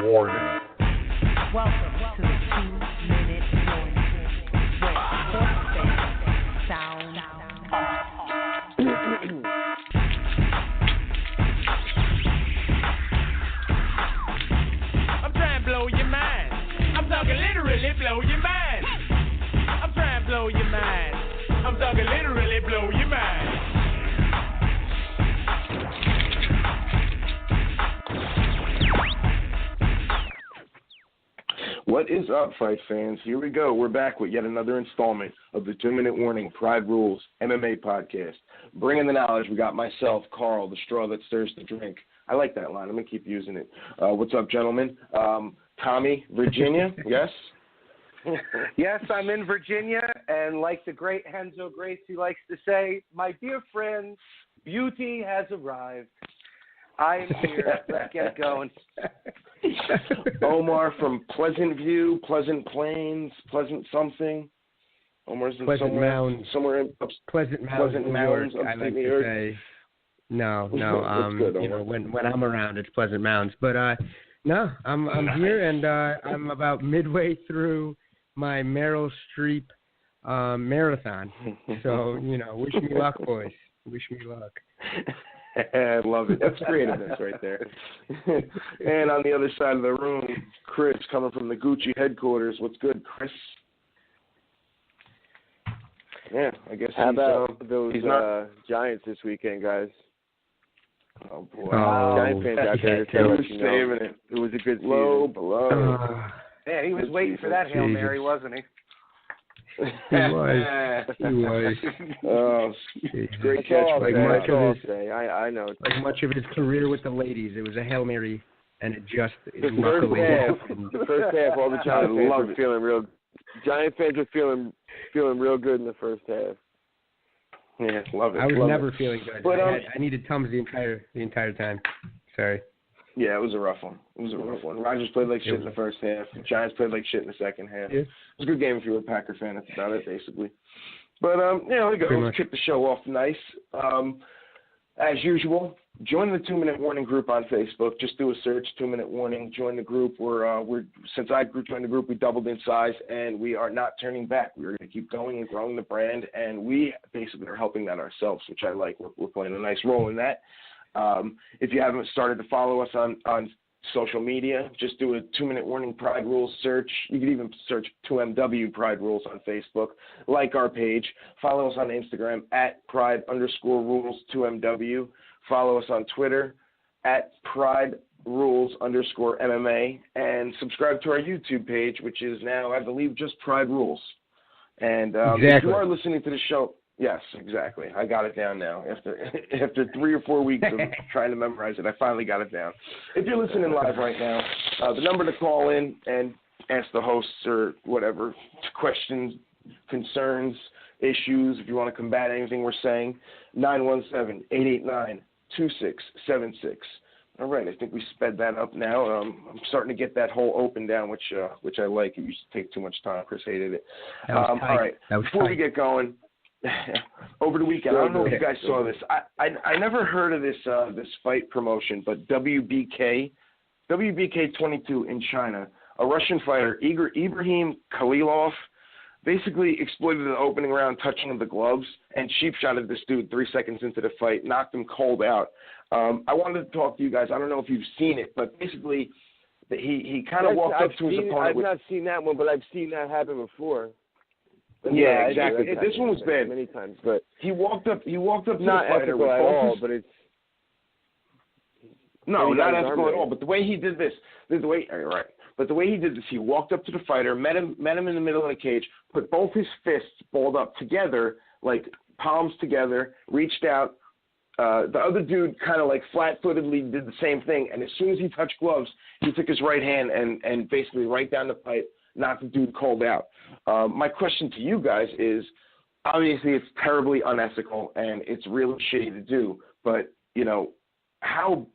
warning. Welcome to the 2-minute warning, where sports fans sound off. I'm trying to blow your mind. I'm talking literally blow your mind. I'm trying to blow your mind. I'm talking literally blow your mind. What is up, fight fans? Here we go. We're back with yet another installment of the 2-Minute Warning Pride Rules MMA podcast. Bringing the knowledge, we got myself, Carl, the straw that stirs the drink. I like that line. I'm going to keep using it. What's up, gentlemen? Tommy, Virginia, yes? Yes, I'm in Virginia, and like the great Henzo Gracie likes to say, my dear friends, beauty has arrived. I am here. Let's get it going. Omar from Pleasant View, Pleasant Plains, Pleasant something. Omar's in Pleasant Mounds. Somewhere in Pleasant Mounds, Pleasant New Mounds, York, I upstate like New to York. say. No. Good, you know, when I'm around, it's Pleasant Mounds. But no, I'm here, and I'm about midway through my Meryl Streep marathon. So you know, wish me luck, boys. Wish me luck. I love it. That's creativeness right there. And on the other side of the room, Chris, coming from the Gucci headquarters. What's good, Chris? Yeah, I guess How about he's those not. Giants this weekend, guys? Oh boy, Giant fans out there, he was you know, saving it. it was a good Low season. blow. Yeah, he was waiting for that Hail Mary, wasn't he? He was. Oh, great That's catch all by much I'll of his- say. I know. Like much of his career with the ladies, it was a Hail Mary, and it just The luckily the first half, all the Giant fans were feeling real. Giant fans were feeling real good in the first half. Yeah, love it. I was love never it. feeling good. But, I needed Tums the entire time. Sorry. Yeah, it was a rough one. Rodgers played like shit in the first half. The Giants played like shit in the second half. Yeah. It was a good game if you were a Packer fan. That's about it, basically. But, yeah, we go. Pretty Let's much. kick the show off nice. As usual, join the 2-Minute Warning group on Facebook. Just do a search, 2-Minute Warning. Join the group. Since I joined the group, we doubled in size, and we are not turning back. We're going to keep going and growing the brand, and we basically are helping that ourselves, which I like. We're playing a nice role in that. If you haven't started to follow us on social media, just do a 2-Minute Warning Pride Rules search. You can even search 2MW Pride Rules on Facebook. Like our page. Follow us on Instagram at Pride_Rules2MW. Follow us on Twitter at Pride_Rules_MMA. And subscribe to our YouTube page, which is now, I believe, just Pride Rules. And if you are listening to the show, yes, exactly. I got it down now. After 3 or 4 weeks of trying to memorize it, I finally got it down. If you're listening live right now, the number to call in and ask the hosts or whatever, questions, concerns, issues, if you want to combat anything we're saying, 917-889-2676. All right, I think we sped that up now. I'm starting to get that whole open down, which I like. It used to take too much time. Chris hated it. That was tight. All right, before we get going, over the weekend, I don't know if you guys saw this. I never heard of this fight promotion, but WBK 22 in China, a Russian fighter, Ibrahim Khalilov, basically exploited the opening round touching of the gloves and cheap shotted this dude 3 seconds into the fight, knocked him cold out. I wanted to talk to you guys. I don't know if you've seen it, but basically he kind of walked up to his opponent. I've not seen that one, but I've seen that happen before. Yeah, exactly. This one was bad many times, but he walked up to not the fighter ethical with at both all. his, But it's no, not his ethical arm at all. But the way he did this, But the way he did this, he walked up to the fighter, met him in the middle of the cage, put both his fists balled up together, like palms together, reached out. The other dude kind of like flat-footedly did the same thing, and as soon as he touched gloves, he took his right hand and basically right down the pipe, knocked the dude cold out. My question to you guys is, obviously it's terribly unethical and it's really shitty to do, but, you know, how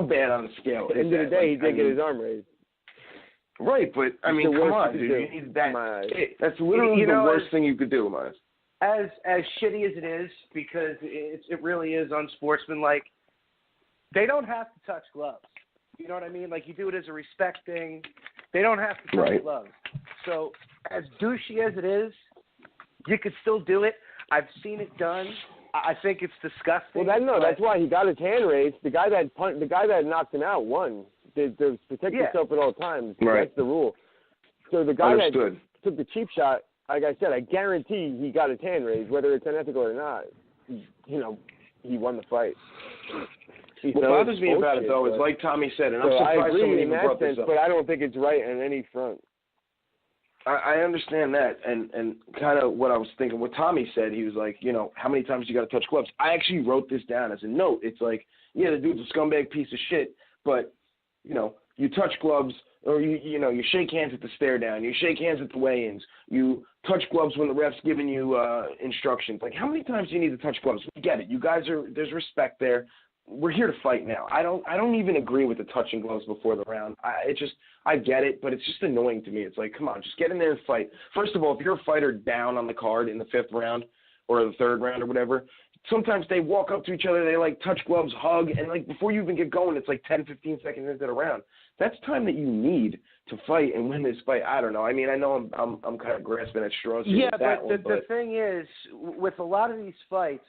bad on the scale at the is end of the that? day, he did get his arm raised. Right, but, I mean, come on, dude. You need that. That's literally the worst thing you could do, Miles. As shitty as it is, because it really is unsportsmanlike, they don't have to touch gloves. You know what I mean? Like, you do it as a respect thing. They don't have to touch gloves. So as douchey as it is, you could still do it. I've seen it done. I think it's disgusting. Well, that's why he got his hand raised. The guy that knocked him out won. They protect yourself at all times. Right. That's the rule. So the guy that took the cheap shot, like I said, I guarantee he got his hand raised, whether it's unethical or not. He won the fight. What bothers me about it, though, is like Tommy said, and I'm surprised I agree somebody in even that brought sense, this up. but I don't think it's right on any front. I understand that, and kind of what I was thinking. What Tommy said, he was like, how many times you got to touch gloves? I actually wrote this down as a note. It's like, yeah, the dude's a scumbag piece of shit, but you touch gloves, or you shake hands at the stare down, you shake hands at the weigh-ins, you touch gloves when the ref's giving you instructions. Like, how many times do you need to touch gloves? We get it. You guys there's respect there. We're here to fight now. I don't even agree with the touching gloves before the round. I get it, but it's just annoying to me. It's like, come on, just get in there and fight. First of all, if you're a fighter down on the card in the 5th round or the 3rd round or whatever, sometimes they walk up to each other, they like touch gloves, hug, and like before you even get going, it's like 10, 15 seconds into the round. That's time that you need to fight and win this fight. I don't know. I mean, I know I'm kind of grasping at straws. Yeah, but the thing is, with a lot of these fights,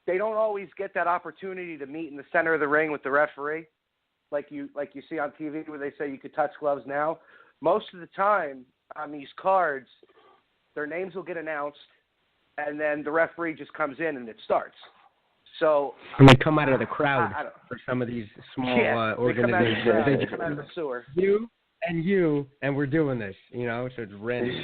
they don't always get that opportunity to meet in the center of the ring with the referee, like you see on TV where they say you could touch gloves now. Most of the time on these cards, their names will get announced, and then the referee just comes in and it starts. So and they come out of the crowd for some of these small organizations. They come out of the sewer. And we're doing this, so it's random.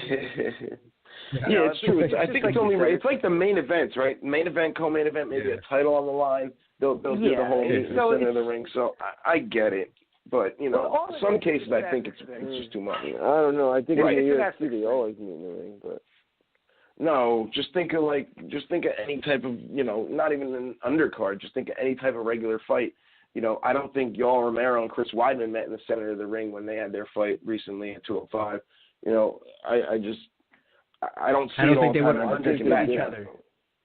Yeah, it's true. I think it's only it's like the main events, right? Main event, co-main event, maybe a title on the line. They'll do the whole in the center of the ring. So I get it, but some cases I think it's just too much. I don't know. I think in the UFC they always meet in the ring, but no, just think of any type of not even an undercard. Just think of any type of regular fight. I don't think Yoel Romero and Chris Weidman met in the center of the ring when they had their fight recently at 205. I don't think they would have understood each other.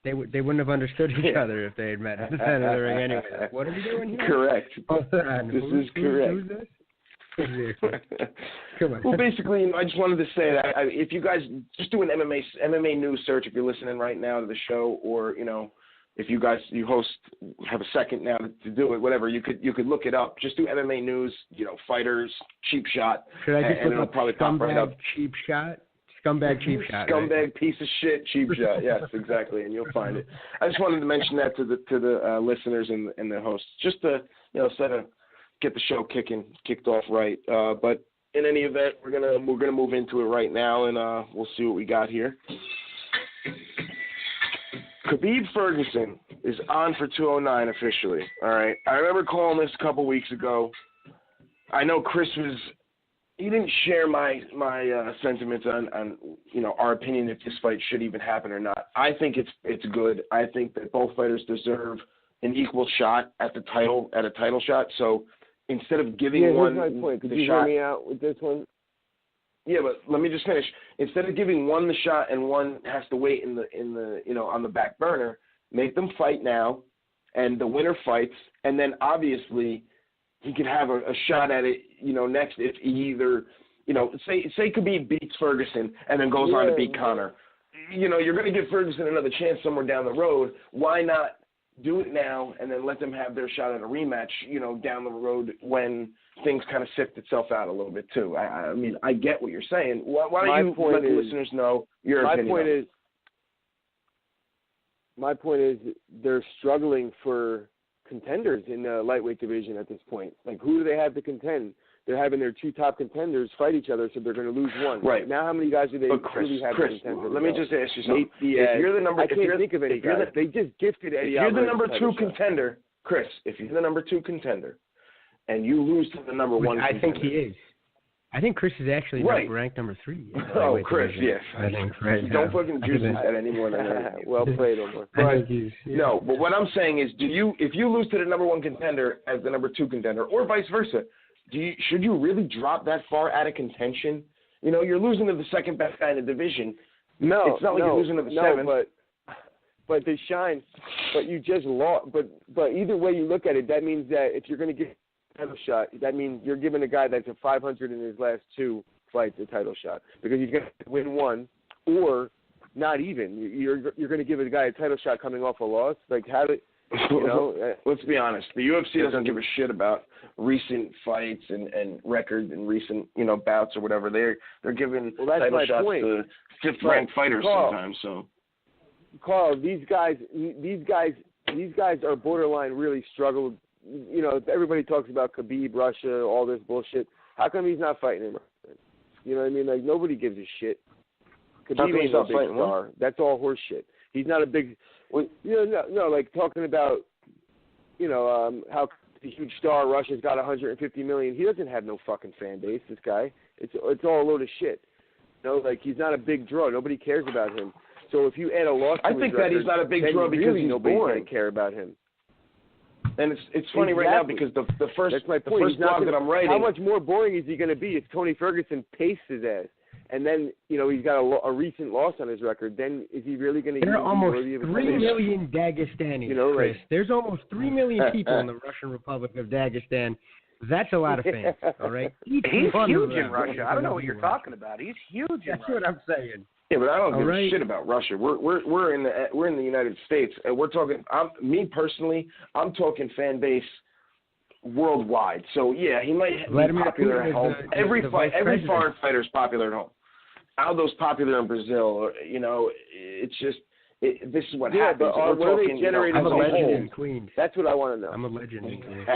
They wouldn't have understood each other if they had met at the center of the ring anyway. Like, what are we doing here? Correct. This is correct. Who's this? Come on. Well, basically, I just wanted to say that if you guys just do an MMA news search, if you're listening right now to the show, or if you guys have a second now to do it, whatever, you could look it up. Just do MMA news, fighters, cheap shot. Should I just look up probably pop right up. Cheap shot? Scumbag cheap shot. Scumbag right? Piece of shit cheap shot. Yes, exactly, and you'll find it. I just wanted to mention that to the listeners and the hosts, just to get the show kicked off right. But in any event, we're gonna move into it right now, and we'll see what we got here. Khabib Ferguson is on for 209 officially. All right, I remember calling this a couple weeks ago. I know Chris he didn't share my sentiments on our opinion if this fight should even happen or not. I think it's good. I think that both fighters deserve an equal shot at a title shot. So instead of giving one here's my point. Could you shot, hear me out with this one? Yeah, but let me just finish. Instead of giving one the shot and one has to wait in the on the back burner, make them fight now, and the winner fights, and then obviously he could have a shot at it, next if he either, say Khabib beats Ferguson and then goes on to beat Conor. You're going to give Ferguson another chance somewhere down the road. Why not do it now and then let them have their shot at a rematch, down the road when things kind of sift itself out a little bit too. I mean, I get what you're saying. Why don't you let the listeners know your opinion? My point is they're struggling for contenders in the lightweight division at this point. Like, who do they have to contend? They're having their two top contenders fight each other, so they're going to lose one. Right. Now, how many guys do they really have to contend with? Let me just ask you something. If you're the number, I can't think of any guys. They just gifted Eddie If you're the Alvarez number 2 contender, Chris, if you're the number 2 contender, and you lose to the number 1 contender. I think he is. I think Chris is actually ranked number 3. Oh, Chris, yes. I think right Don't fucking juice that any more than that. Well played, Omar. No, but what I'm saying is, if you lose to the number 1 contender as the number 2 contender, or vice versa, should you really drop that far out of contention? You're losing to the second best guy in the division. No, it's not like you're losing to the 7th. But they shine. But you just lost. But either way you look at it, that means that if you're going to get title shot, that means you're giving a guy that's a 500 in his last 2 fights a title shot because he's going to win one or not even. You're going to give a guy a title shot coming off a loss. Like, how did you know? Let's be honest. The UFC doesn't give a shit about recent fights and records and recent bouts or whatever. They're giving title shots to fifth-ranked fighters sometimes. So, Carl, these guys are borderline really struggled. Everybody talks about Khabib, Russia, all this bullshit. How come he's not fighting him? You know what I mean? Like, nobody gives a shit. Khabib ain't a big star. Him? That's all horse shit. He's not a big. Like talking about, how he's a huge star. Russia's got 150 million. He doesn't have no fucking fan base. This guy, it's all a load of shit. Like, he's not a big draw. Nobody cares about him. So if you add a loss, I think that he's not a big draw because really he's nobody's boring. going to care about him. And it's funny right now because the first blog that I'm writing. How much more boring is he going to be if Tony Ferguson paced his ass? And then, he's got a recent loss on his record. Then is he really going to There are almost 3 million Dagestanis, Chris. There's almost 3 million people in the Russian Republic of Dagestan. That's a lot of fans, all right? He's huge in Russia. I don't know what you're talking about. He's huge in Russia. That's what I'm saying. Yeah, but I don't give a shit about Russia. We're in the United States, and we're talking. Me personally, I'm talking fan base worldwide. So yeah, he might be popular at home. Every foreign fighter is popular at home. Aldo's popular in Brazil. It's just this is what happens. But what are they generating? I'm a legend in Queens. That's what I want to know. I'm a legend in Queens.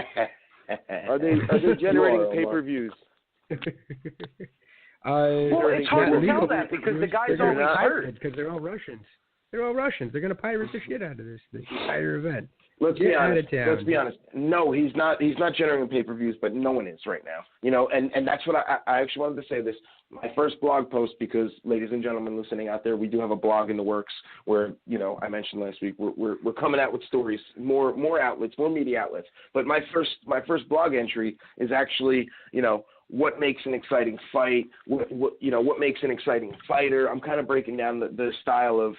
Are they generating pay-per-views? It's hard to tell that because the guy's always hurt. Because they're all Russians. They're going to pirate the shit out of this entire event. Let's be honest. No, he's not generating pay-per-views, but no one is right now. And that's what I actually wanted to say this. My first blog post, because ladies and gentlemen listening out there, we do have a blog in the works where, I mentioned last week, we're coming out with stories, more outlets, more media outlets. But my first blog entry is actually, what makes an exciting fight, what makes an exciting fighter. I'm kind of breaking down the style of,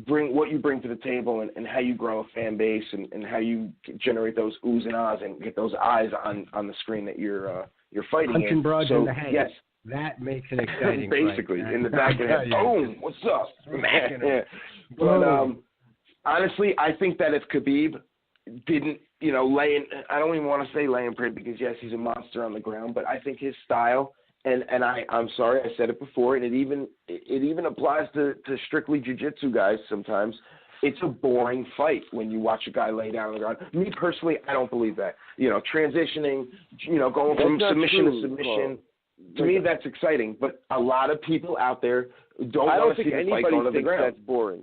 bring what you bring to the table and how you grow a fan base and how you generate those oohs and ahs and get those eyes on the screen that you're fighting Punching in. broads so, in the head. yes. That makes an exciting basically, fight. In the back of the head. Boom, what's up? Yeah. But honestly, I think that if Khabib didn't, I don't even want to say lay in parade because, yes, he's a monster on the ground, but I think his style, and I'm sorry, I said it before, and it even applies to strictly jiu-jitsu guys sometimes. It's a boring fight when you watch a guy lay down on the ground. Me personally, I don't believe that. Transitioning, going from submission to submission. To me, that's exciting, but a lot of people out there don't want to see the fight going to the ground. That's boring.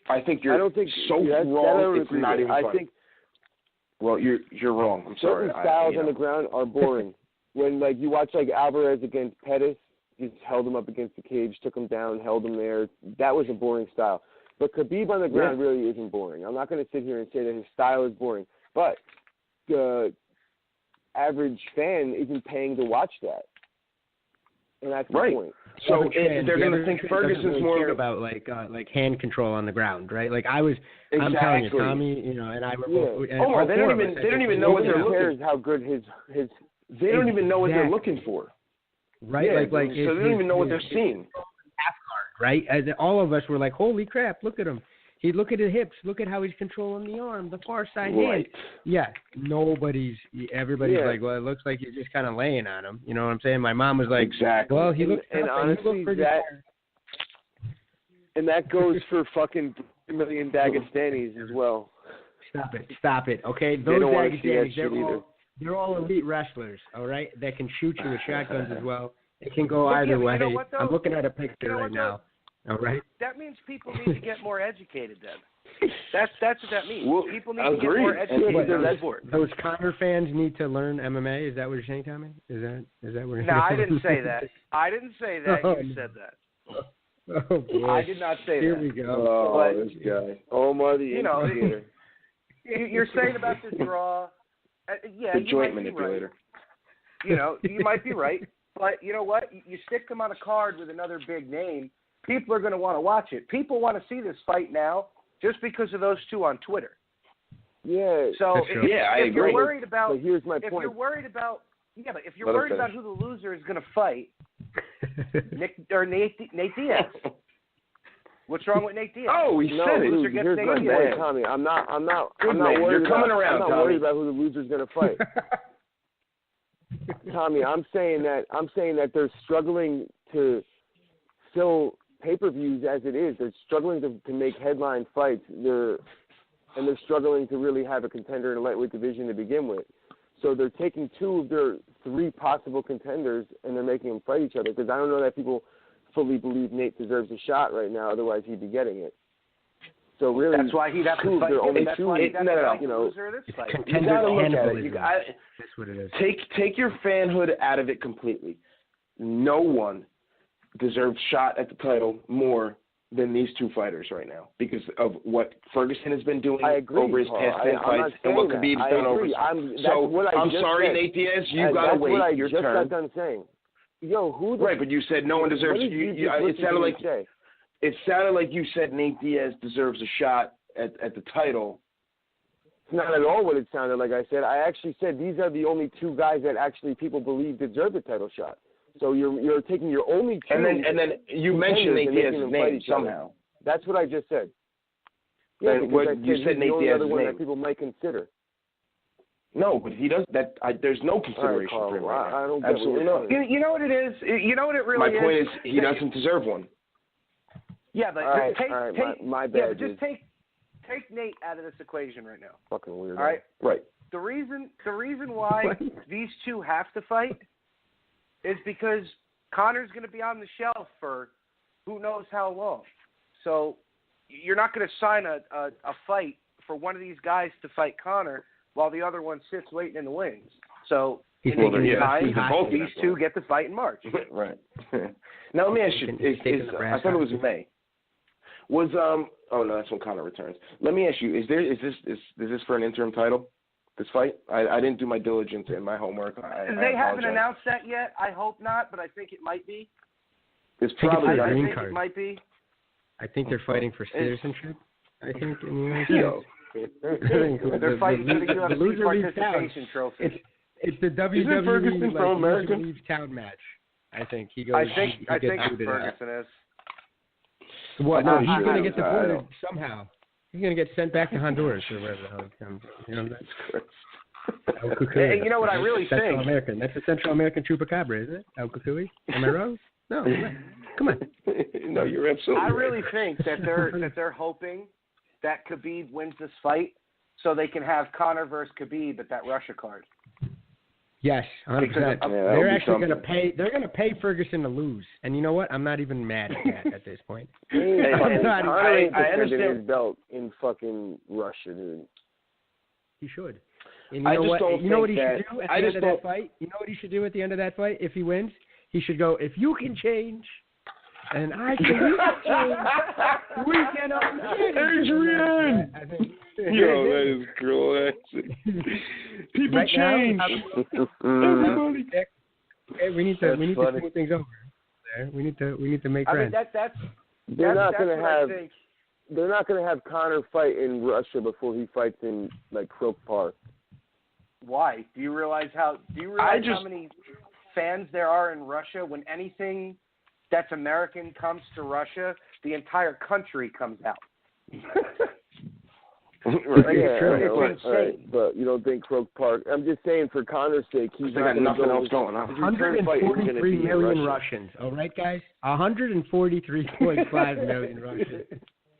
I think you're wrong. It's not even funny. Well, you're wrong. I'm sorry. Certain styles on the ground are boring. When you watch Alvarez against Pettis, he just held him up against the cage, took him down, held him there. That was a boring style. But Khabib on the ground really isn't boring. I'm not going to sit here and say that his style is boring, but the average fan isn't paying to watch that, and that's the point. So they're going to think Ferguson's more about hand control on the ground, right? I'm telling you, Tommy, and I were both. Omar, they don't even know what they're looking. How good his. They don't even know what they're looking for. Right, so they don't even know what they're seeing. Half guard, right? And all of us were like, "Holy crap! Look at him! Look at his hips. Look at how he's controlling the arm, the far side hand." Yeah, everybody's like, well, it looks like he's just kind of laying on him. You know what I'm saying? My mom was like, exactly. Well, he looks and honestly, that goes for fucking 3 million Dagestanis as well. Stop it. Okay, those Dagestanis, they're all elite wrestlers. All right, that can shoot you with shotguns as well. It can go either way. I'm looking at a picture right now. All right. That means people need to get more educated then. That's what that means. Well, people need to get more educated on the sport. Those Conor fans need to learn MMA. Is that what you're saying, Tommy? Is that what? No, I didn't say that. I didn't say that. You said that. Oh boy. I did not say Here that. we go. Oh, this guy. Omar the instigator. You're saying about the draw. The joint manipulator. Right. You might be right. But you know what? You stick them on a card with another big name, people are going to want to watch it. People want to see this fight now just because of those two on Twitter. Yeah. So if agree. you're worried about, but here's my if point. you're worried about, but if you're Let him worried about finish. who the loser is going to fight, Nate Diaz. What's wrong with Nate Diaz? Oh, he said it. Loser gets Here's Nate my Diaz. point, Tommy. I'm not Good man. worried You're coming about, around, I'm not Tommy. worried about who the loser's going to fight. Tommy, I'm saying that they're struggling to fill pay-per-views as it is. They're struggling to make headline fights. They're struggling to really have a contender in a lightweight division to begin with. So they're taking 2 of their 3 possible contenders and they're making them fight each other, because I don't know that people fully believe Nate deserves a shot right now. Otherwise, he'd be getting it. So really, that's why he'd have to fight. That's why he'd have to fight the loser of this fight. You gotta look at it. That's what it is. Take your fanhood out of it completely. No one deserves shot at the title more than these 2 fighters right now because of what Ferguson has been doing over his past 10 fights and what Khabib's done over. I'm sorry, Nate Diaz, you gotta wait your turn. That's what I just got done saying. Yo, who? Right, but you said no one deserves. It sounded like you said Nate Diaz deserves a shot at the title. It's not at all what it sounded like. I said I actually said these are the only 2 guys that actually people believe deserve the title shot. So you're taking your only 2. And then you mentioned Nate Diaz's name somehow. That's what I just said. Yeah, you said Nate Diaz's one name that people might consider. No, but he does that. There's no consideration for him right now. I don't get Absolutely not. You know what it is? You know what it really is? My point is he doesn't deserve one. Yeah, but my bad. Yeah, but just take Nate out of this equation right now. Fucking weird. All right. Right. The reason why these 2 have to fight is because Conor's going to be on the shelf for who knows how long. So you're not going to sign a fight for one of these guys to fight Conor while the other one sits waiting in the wings. So these 2 get the fight in March. Right. Now let me ask you: I thought it was May. Was oh no, that's when Conor returns. Let me ask you: is this for an interim title? This fight? I didn't do my diligence and my homework. They haven't announced that yet. I hope not, but I think it might be. It's probably. I think it might be. I think they're fighting for citizenship. I think in the United States. They're fighting for the UFC participation trophy. It's the WWE leaves town match. I think he goes. I think Ferguson is. What? No, he's going to get deported somehow. He's going to get sent back to Honduras or wherever the hell he comes. You know that? And you know what I really Central think? American. That's a Central American chupacabra, isn't it? El Cucuy? Am I wrong? No. Come on. No, you're absolutely I right. really think that they're hoping that Khabib wins this fight so they can have Conor versus Khabib at that Russia card. Yes, 100%. Yeah, they're actually going to pay. They're going to pay Ferguson to lose, and you know what? I'm not even mad at that at this point. I understand his belt in fucking Russia, dude. He should. And you know what? You know what he should do at the end of that fight? You know what he should do at the end of that fight? If he wins, he should go, if you can change, and I can change, we can Adrian! Yo, that is classic. People right change. Everybody. Hey, we need to smooth things over. There, we need to make friends. They're not going to have Conor fight in Russia before he fights in like Croke Park. Why? Do you realize how many fans there are in Russia? When anything that's American comes to Russia, the entire country comes out. Right. But you don't think Croke Park? I'm just saying for Conor's sake, he's got nothing else going on. 143 million Russians. All right, guys. 143.5 million Russians.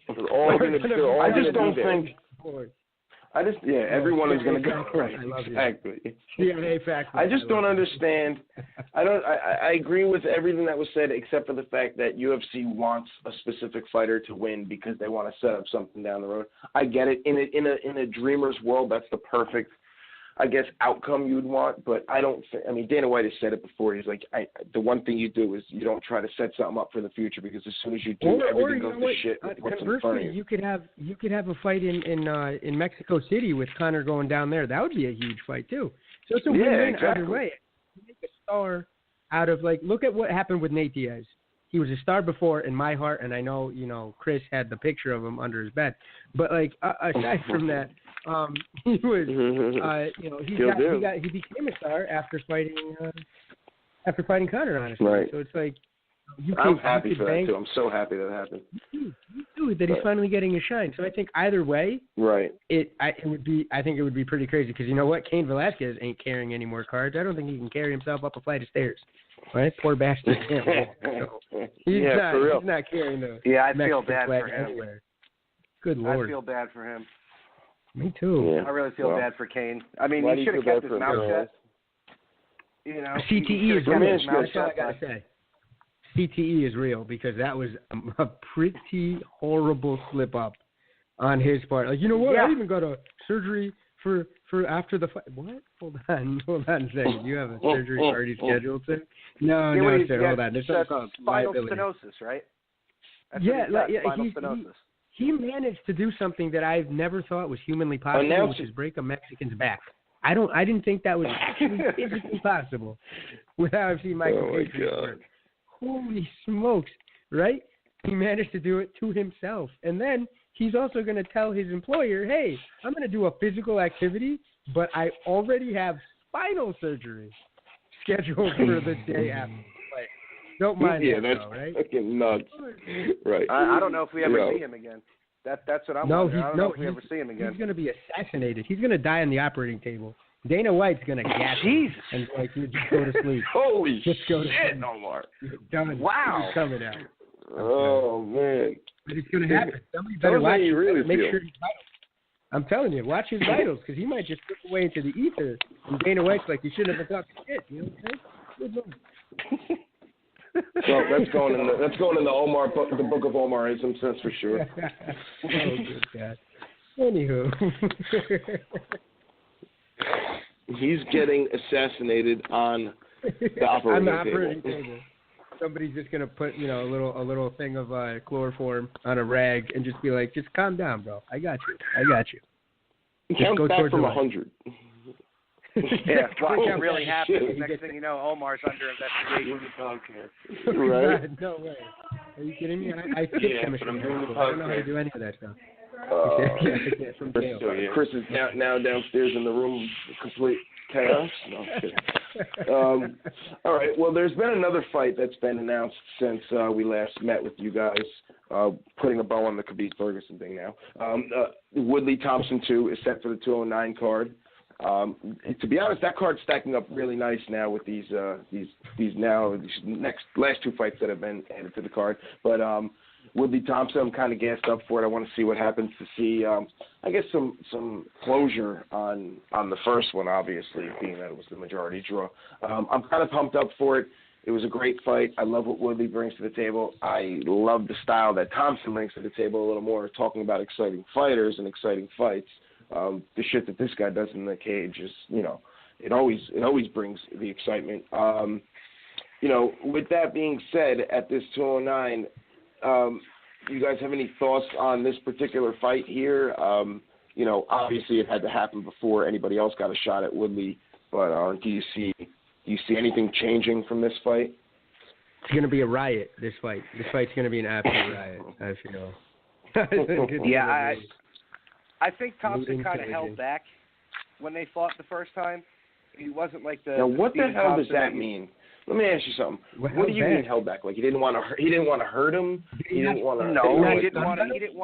I just don't think. Everyone is going to go right. Exactly. I just don't understand. I agree with everything that was said, except for the fact that UFC wants a specific fighter to win because they want to set up something down the road. I get it. In a dreamer's world, that's the perfect, I guess, outcome you would want. But I don't. Dana White has said it before. He's like, the one thing you do is you don't try to set something up for the future because as soon as you do, everything goes to shit. Conversely, you could have a fight in Mexico City with Conor going down there. That would be a huge fight too. So it's a win-win either way. You make a star out of look at what happened with Nate Diaz. He was a star before in my heart, and I know Chris had the picture of him under his bed. But aside from that, He was, he became a star after fighting Conor, honestly. Right. So it's like, I'm happy for that too. I'm so happy that happened. Me too, that he's finally getting a shine. So I think either way, right. I think it would be pretty crazy because you know what, Cain Velasquez ain't carrying any more cards. I don't think he can carry himself up a flight of stairs. Right, poor bastard. He's not carrying those. Yeah, I feel bad for him. Anywhere. Good Lord. I feel bad for him. Me too. Yeah. I really feel bad for Cain. I mean, he should have kept his mouth shut. You know, CTE is real. That's all I gotta say. CTE is real because that was a pretty horrible slip up on his part. Like, you know what? Yeah. I even got a surgery for after the fight. What? Hold on a second. You have a surgery already scheduled, sir? No, sir. Hold on. There's something called spinal stenosis, right? That's spinal stenosis. He managed to do something that I've never thought was humanly possible, which is break a Mexican's back. I didn't think that was actually physically possible without I've seen Michael Patriot work. Holy smokes, right? He managed to do it to himself. And then he's also going to tell his employer, hey, I'm going to do a physical activity, but I already have spinal surgery scheduled for the day after. Like, don't mind that, that's though, right? fucking nuts. Right. I don't know if we ever see him again. That's what I'm wondering. I don't know if we ever see him again. He's going to be assassinated. He's going to die on the operating table. Dana White's going to gas him and you just go to sleep. Holy just go to shit, sleep. Omar. Done. Wow. He's coming out. Oh, man. But it's going to happen. Somebody better watch him. Really make sure he's vital. I'm telling you, watch his vitals because he might just slip away into the ether. And Dana White's like, you shouldn't have been talking shit. You know what I'm saying? Good Lord. So that's going in the Omar book, the book of Omarisms, that's for sure. Oh, good God. Anywho. He's getting assassinated on the operating table. Somebody's just gonna put, a little thing of chloroform on a rag and just be like, just calm down, bro. I got you. Count back from 100. Yeah, watch it really happen. Next thing you know, Omar's under investigation. Right? No way. Are you kidding me? I skipped chemistry. I don't know how to do any of that stuff. Chris is now downstairs in the room, complete chaos. No, I'm kidding. All right. Well, there's been another fight that's been announced since we last met with you guys, putting a bow on the Khabib Ferguson thing now. Woodley Thompson 2 is set for the 209 card. To be honest, that card's stacking up really nice now with these last two fights that have been added to the card. But Woodley Thompson, I'm kind of gassed up for it. I want to see what happens to see, I guess, some closure on the first one, obviously, being that it was the majority draw. I'm kind of pumped up for it. It was a great fight. I love what Woodley brings to the table. I love the style that Thompson brings to the table a little more, talking about exciting fighters and exciting fights. The shit that this guy does in the cage is, it always brings the excitement. With that being said, at this 209, you guys have any thoughts on this particular fight here? Obviously it had to happen before anybody else got a shot at Woodley, but do you see anything changing from this fight? It's going to be a riot, this fight. This fight's going to be an absolute riot, I feel. Yeah, I think Thompson kind of held back when they fought the first time. He wasn't like the. Now, what the hell does that mean? mean? Let me ask you something. What do you mean held back? Like he didn't want to hurt him? He didn't want to. No, he didn't want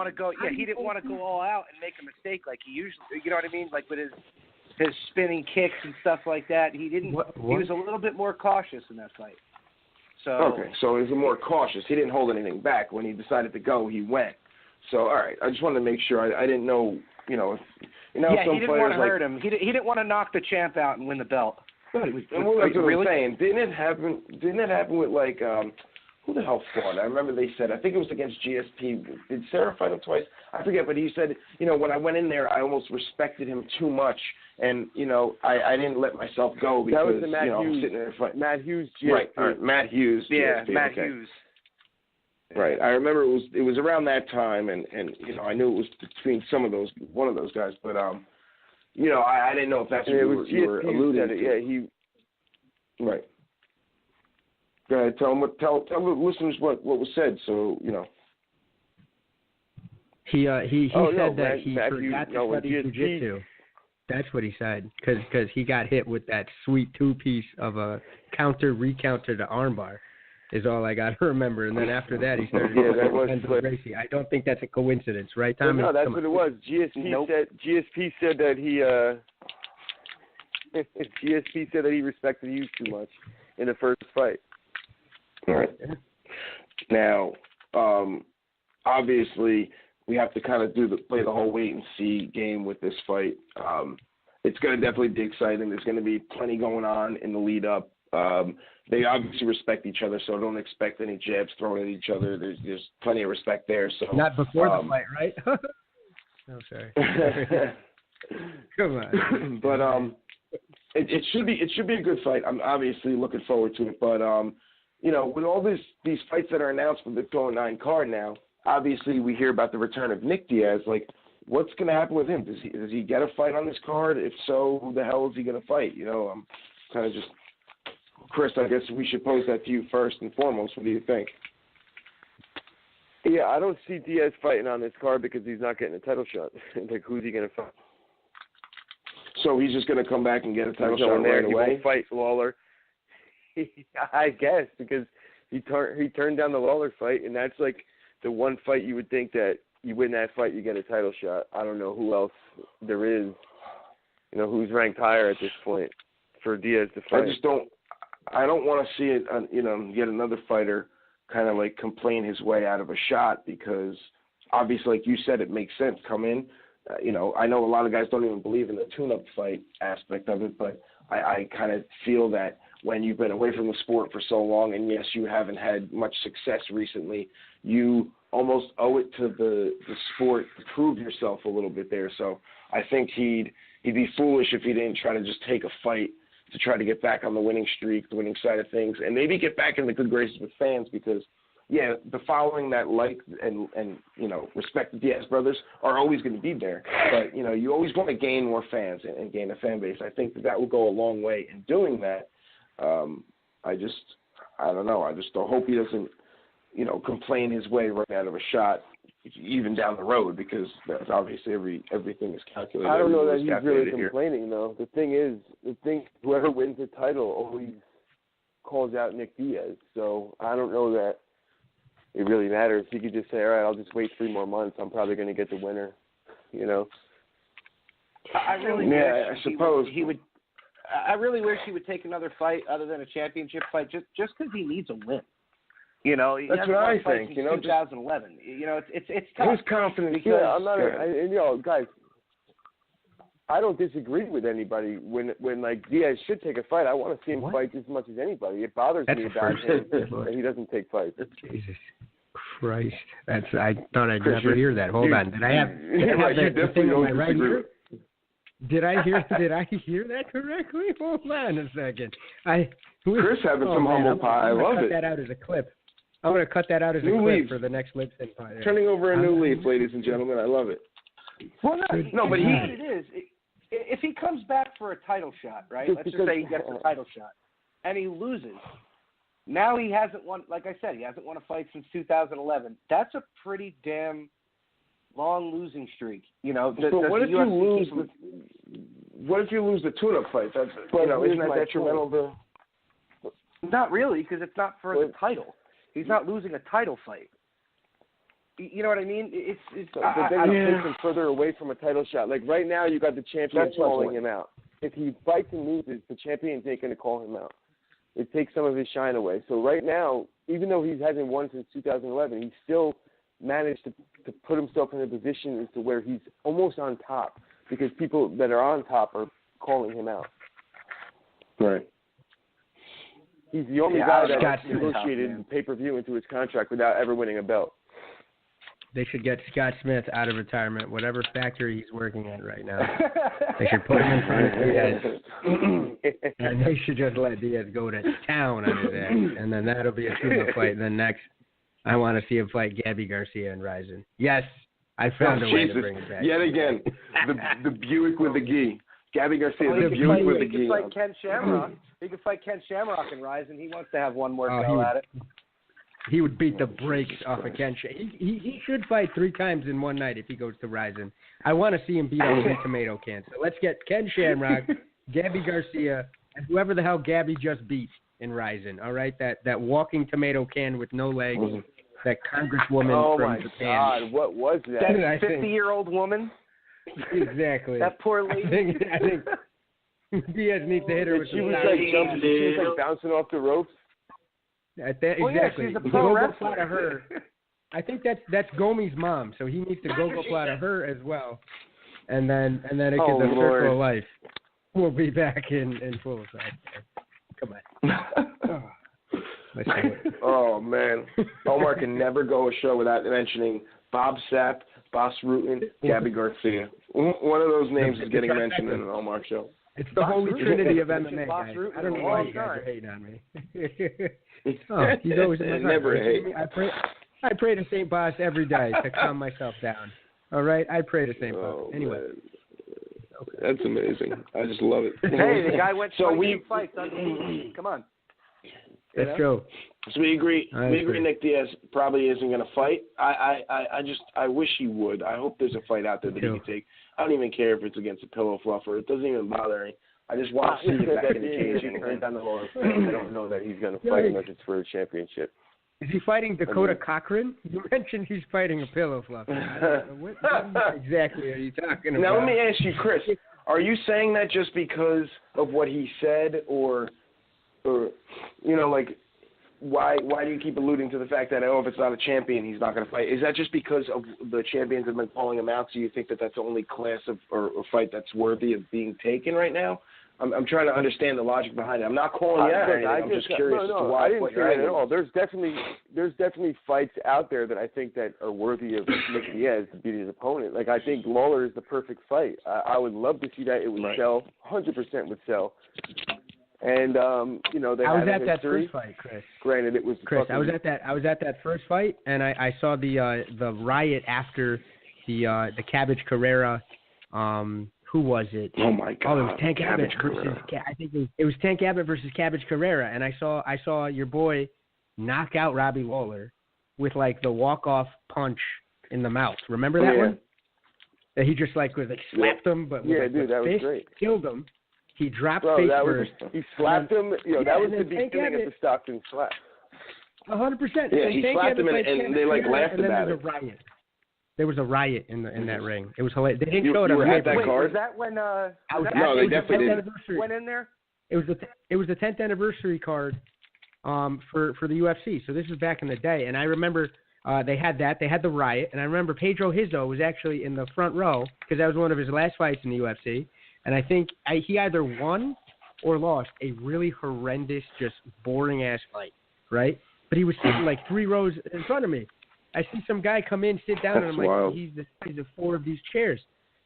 to go. Yeah, he didn't want to go all out and make a mistake like he usually. You know what I mean? Like with his spinning kicks and stuff like that. He didn't. What? He was a little bit more cautious in that fight. So. Okay, so he was more cautious. He didn't hold anything back. When he decided to go, he went. So all right, I just wanted to make sure. I didn't know. Yeah, some he didn't want to hurt him. He didn't want to knock the champ out and win the belt. And what I'm saying, didn't it happen with like who the hell fought? I remember they said, I think it was against GSP. Did Sarah fight him twice? I forget, but he said, when I went in there, I almost respected him too much, and I didn't let myself go because that was the Matt Hughes. I'm sitting there fighting. Matt Hughes, GSP. Right, all right, Matt Hughes. Yeah, GSP, Matt okay. Hughes. Right, I remember it was around that time, and I knew it was between one of those guys, but I didn't know if that's what you were alluding to. Yeah, he. Right. Go ahead, tell the listeners what was said, so He said that he Matthew, forgot to study jiu-jitsu. That's what he said, because he got hit with that sweet two-piece of a recounter to armbar, is all I got to remember. And then after that, he started that was Gracie. I don't think that's a coincidence, right, Tommy? No, that's what it was. GSP said that GSP said that he respected you too much in the first fight. All right. Now, obviously, we have to kind of play the whole wait and see game with this fight. It's going to definitely be exciting. There's going to be plenty going on in the lead up. They obviously respect each other, so don't expect any jabs thrown at each other. There's plenty of respect there. So not before the fight, right? No, sorry. Come on. But it should be a good fight. I'm obviously looking forward to it. But with all these fights that are announced for the 209 card now, obviously we hear about the return of Nick Diaz. Like, what's going to happen with him? Does he get a fight on this card? If so, who the hell is he going to fight? I'm kind of just, Chris, I guess we should pose that to you first and foremost. What do you think? Yeah, I don't see Diaz fighting on this card because he's not getting a title shot. Like, who's he going to fight? So he's just going to come back and get a title shot right away? He won't fight Lawler. I guess, because he turned down the Lawler fight, and that's like the one fight you would think that you win that fight, you get a title shot. I don't know who else there is, who's ranked higher at this point for Diaz to fight. I don't want to see it, yet another fighter kind of like complain his way out of a shot, because obviously, like you said, it makes sense. Come in. I know a lot of guys don't even believe in the tune-up fight aspect of it, but I kind of feel that when you've been away from the sport for so long, and yes, you haven't had much success recently, you almost owe it to the sport to prove yourself a little bit there. So I think he'd be foolish if he didn't try to just take a fight to try to get back on the winning streak, the winning side of things, and maybe get back in the good graces with fans, because yeah, the following that like and respect the Diaz brothers are always going to be there. But, you always want to gain more fans and gain a fan base. I think that will go a long way in doing that. I don't know. I just hope he doesn't, complain his way right out of a shot, even down the road, because that's obviously everything is calculated. I don't know that he's really complaining, though. The thing is, whoever wins the title always calls out Nick Diaz. So I don't know that it really matters. He could just say, all right, I'll just wait 3 more months. I'm probably going to get the winner, I really wish he would. I really wish he would take another fight other than a championship fight, just because he needs a win. He that's what I think. Since 2011. It's tough. His confidence. Yeah, I'm not. Guys, I don't disagree with anybody when like Diaz should take a fight. I want to see him fight as much as anybody. It bothers me about him that he doesn't take fights. Jesus Christ, I thought I'd never hear that. Hold on, did I have the thing on my right ear? Did I hear that correctly? Hold on a second. Chris having some humble pie. I love it. I'm going to cut that out as a clip. I'm going to cut that out as a clip for the next Lips and Pie. Turning over a new leaf, ladies and gentlemen. I love it. Well, but it is. If he comes back for a title shot, right? Let's just say he gets a title shot, and he loses. Now he hasn't won. Like I said, he hasn't won a fight since 2011. That's a pretty damn long losing streak. But what if you lose? What if you lose the tune-up fight? That's isn't that detrimental to? Not really, because it's not for the title. He's not losing a title fight. You know what I mean? But then he takes him further away from a title shot. Like right now, you got the champion calling him out. If he fights and loses, the champion's ain't going to call him out. It takes some of his shine away. So right now, even though he hasn't won since 2011, he's still managed to put himself in a position as to where he's almost on top, because people that are on top are calling him out. Right. He's the only guy that negotiated pay-per-view into his contract without ever winning a belt. They should get Scott Smith out of retirement, whatever factory he's working at right now. They should put him in front of Diaz. And they should just let Diaz go to town on his ass. And then that'll be a tune-up fight. And then next, I want to see him fight Gabby Garcia and Ryzen. Yes, I found a way to bring it back. Yet again, the Buick with the gi. Gabby Garcia, the Buick with the gi. He could fight Ken Shamrock. He could fight Ken Shamrock and Ryzen. He wants to have one more go at it. He would beat the brakes off of Ken Shamrock. He should fight 3 times in one night if he goes to Rizin. I want to see him beat up a tomato can. So let's get Ken Shamrock, Gabby Garcia, and whoever the hell Gabby just beat in Rizin. All right, that walking tomato can with no legs, that congresswoman from Japan. Oh my God, what was that? That 50-year-old woman. Exactly. That poor lady. I think Diaz needs to hit her with she was like bouncing off the ropes. Exactly. Yeah, she's a pro wrestler. To her. I think that's Gomi's mom, so he needs to go fly to her as well, and then it the circle of life will be back in full effect. Come on. Oh man, Omar can never go a show without mentioning Bob Sapp, Bas Rutten, Gabby Garcia. One of those names is getting mentioned in an Omar show. It's the holy trinity of MMA, guys. I don't know why you guys are hating on me. He's always in my heart. Never hate. I pray to St. Boss every day to calm myself down. All right? I pray to St. Boss. Anyway. Okay. That's amazing. I just love it. Hey, the guy went so fights. Come on. Let's go. So we agree. Nick Diaz probably isn't going to fight. I wish he would. I hope there's a fight out there that he can take. I don't even care if it's against a pillow fluffer. It doesn't even bother me. I just want to see him back in the cage. I don't know that he's going to fight unless it's for a championship. Is he fighting Dakota Cochran? You mentioned he's fighting a pillow fluffer. What exactly are you talking about? Now let me ask you, Chris. Are you saying that just because of what he said, or like, why do you keep alluding to the fact that if it's not a champion, he's not going to fight? Is that just because of the champions have been calling him out? So you think that that's the only class of or fight that's worthy of being taken right now? I'm trying to understand the logic behind it. I'm not calling you out. I'm just curious as to why. I didn't say that at all. There's definitely fights out there that I think that are worthy of Nick Diaz to beat his opponent. Like, I think Lawler is the perfect fight. I would love to see that. It would sell. 100% would sell. And they I was had at that first fight, Chris. Granted, it was Chris. I was at that first fight, and I saw the riot after the Cabbage Carrera. Who was it? Oh my God! Oh, it was Tank Abbott versus. I think it was Tank Abbott versus Cabbage Carrera, and I saw your boy knock out Robbie Lawlor with like the walk-off punch in the mouth. Remember that one? That he just slapped him, but with that was great. Killed him. He dropped face first. He slapped him. That was the beginning of the Stockton slap. 100%. Yeah, he slapped him, and they laughed about it. There was a riot in that ring. It was hilarious. They didn't show it. You were at that card? Was that when? No, they definitely didn't. Went in there. It was the 10th anniversary card, for the UFC. So this was back in the day, and I remember they had that. They had the riot, and I remember Pedro Hizzo was actually in the front row because that was one of his last fights in the UFC, and I think he either won or lost a really horrendous, just boring ass fight, right? But he was sitting like 3 rows in front of me. I see some guy come in, sit down, and I'm like, he's the size of 4 of these chairs.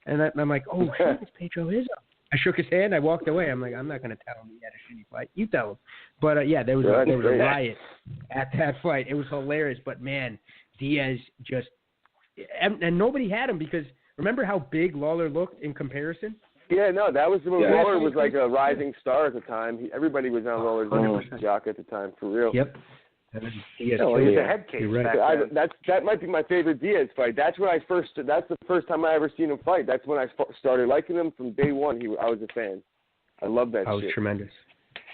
And I'm like, oh, shit, it's Pedro Hizzo. I shook his hand. I walked away. I'm like, I'm not going to tell him he had a shitty fight. You tell him. But, there was a riot at that fight. It was hilarious. But, man, Diaz just – and nobody had him because remember how big Lawler looked in comparison? Yeah, no, that was when Lawler was like a rising star at the time. Everybody was on Lawler's jock at the time, for real. Yep. He was a head case back then. That might be my favorite Diaz fight. That's the first time I ever seen him fight. That's when I started liking him from day one. I was a fan. I love that shit. It was tremendous.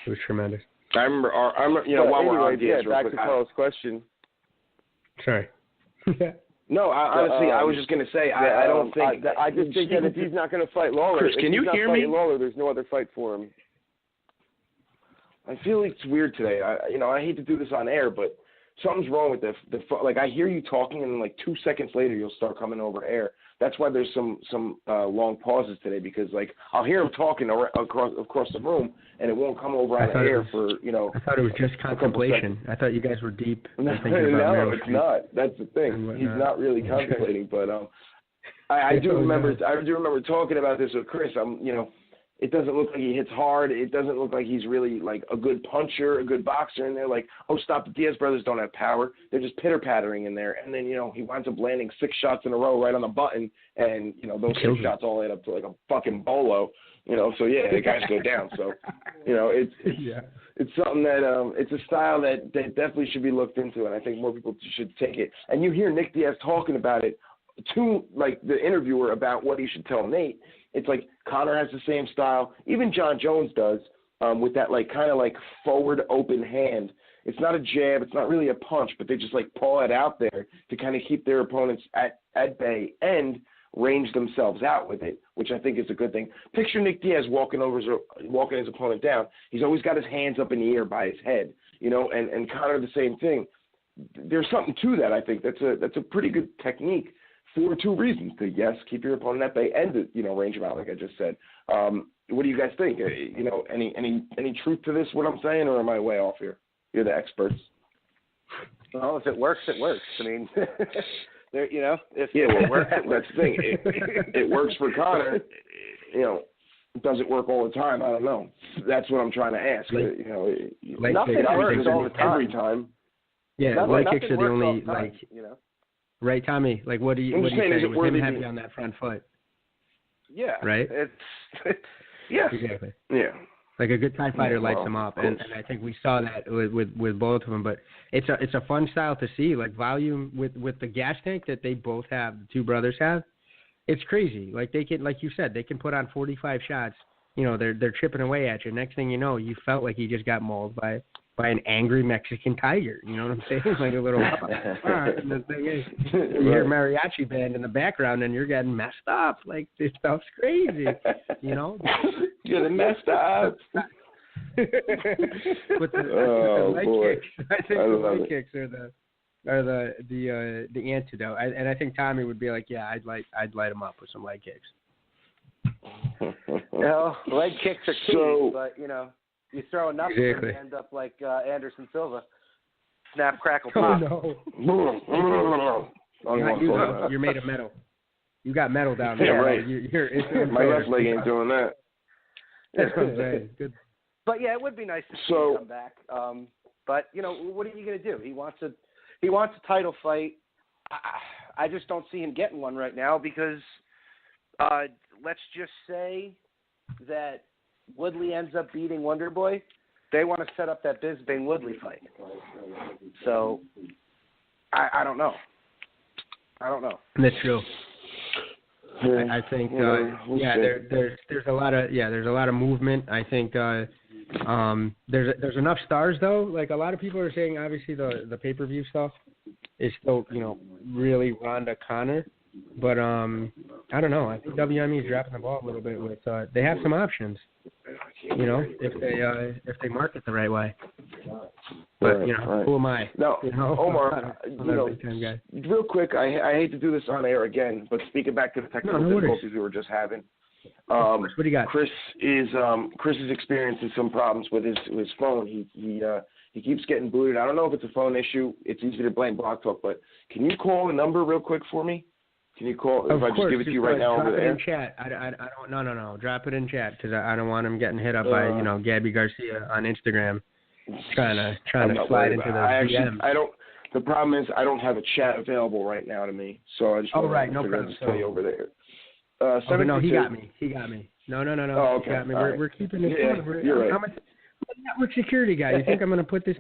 It was tremendous. I remember while we're on Diaz, back to Carl's question. Sorry. No, honestly, I was just going to say, I don't think. I just think that if he's not going to fight Lawler, Chris, can you hear me? Lawler, there's no other fight for him. I feel like it's weird today. I hate to do this on air, but something's wrong with like I hear you talking, and like 2 seconds later you'll start coming over air. That's why there's some long pauses today, because like I'll hear him talking across the room, and it won't come over on air for I thought it was just contemplation. I thought you guys were deep. No, it's not. That's the thing. He's not really contemplating, but I do remember talking about this with Chris. It doesn't look like he hits hard. It doesn't look like he's really like a good puncher, a good boxer. And they're like, oh, stop, the Diaz brothers don't have power. They're just pitter-pattering in there. And then, he winds up landing 6 shots in a row right on the button. And, those 6 shots all add up to like a fucking bolo. So yeah, the guys go down. So, it's something that it's a style that definitely should be looked into, and I think more people should take it. And you hear Nick Diaz talking about it to like the interviewer about what he should tell Nate. It's like Conor has the same style, even John Jones does, with that like kind of like forward open hand. It's not a jab, it's not really a punch, but they just like paw it out there to kind of keep their opponents at bay and range themselves out with it, which I think is a good thing. Picture Nick Diaz walking his opponent down. He's always got his hands up in the air by his head, and Conor the same thing. There's something to that, I think. That's a pretty good technique for 2 reasons. To, yes, keep your opponent at bay and to, range him out, like I just said. What do you guys think? Any truth to this, what I'm saying, or am I way off here? You're the experts. Well, if it works, it works. I mean, there, if it works, that's the thing. It works for Conor. Does it work all the time? I don't know. That's what I'm trying to ask. Nothing works all the time. Every time. Yeah, leg kicks are the only Right, Tommy? Like, what do you say with him heavy on that front foot? Yeah. Right? Yeah. Exactly. Yeah. Like a good Thai fighter lights him up, and I think we saw that with both of them. But it's a fun style to see, like volume with the gas tank that they both have, the 2 brothers have. It's crazy. Like they can, like you said, they can put on 45 shots. They're chipping away at you. Next thing you know, you felt like you just got mauled by an angry Mexican tiger. You know what I'm saying? Like a little. And the thing is, you hear mariachi band in the background, and you're getting messed up. Like this stuff's crazy. Getting messed up. with the leg kicks, I think the leg kicks are the antidote. And I think Tommy would be like, yeah, I'd light him up with some leg kicks. Leg kicks are key, but you throw enough and you end up like Anderson Silva. Snap, crackle, pop. Oh, no. You're made of metal. You got metal down there. Yeah, right. My left leg ain't doing that. That's what I'm saying. Good. But, yeah, it would be nice to see him come back. But, what are you going to do? He wants a title fight. I just don't see him getting one right now because let's just say that Woodley ends up beating Wonder Boy. They want to set up that Bisbane Woodley fight. So I don't know. That's true. I think there's a lot of movement. I think there's enough stars though. Like a lot of people are saying, obviously the pay-per-view stuff is still really Ronda Conor. But I don't know. I think WME is dropping the ball a little bit with. They have some options, if they market the right way. But who am I? No, Omar. Real quick, I hate to do this on air again, but speaking back to the technical difficulties we were just having. What do you got? Chris is experiencing some problems with his phone. He keeps getting booted. I don't know if it's a phone issue. It's easy to blame Blog Talk, but can you call the number real quick for me? Can you call? If I just give it to you right now over there? Drop it in chat. I don't. No. Drop it in chat because I don't want him getting hit up by Gabby Garcia on Instagram, trying to slide into the DMs. I don't. The problem is I don't have a chat available right now to me, so I just want to tell you over there. No, he got me. No. Oh, okay. He got me. Right. We're keeping this. You're right. I'm a network security guy. You think I'm going to put this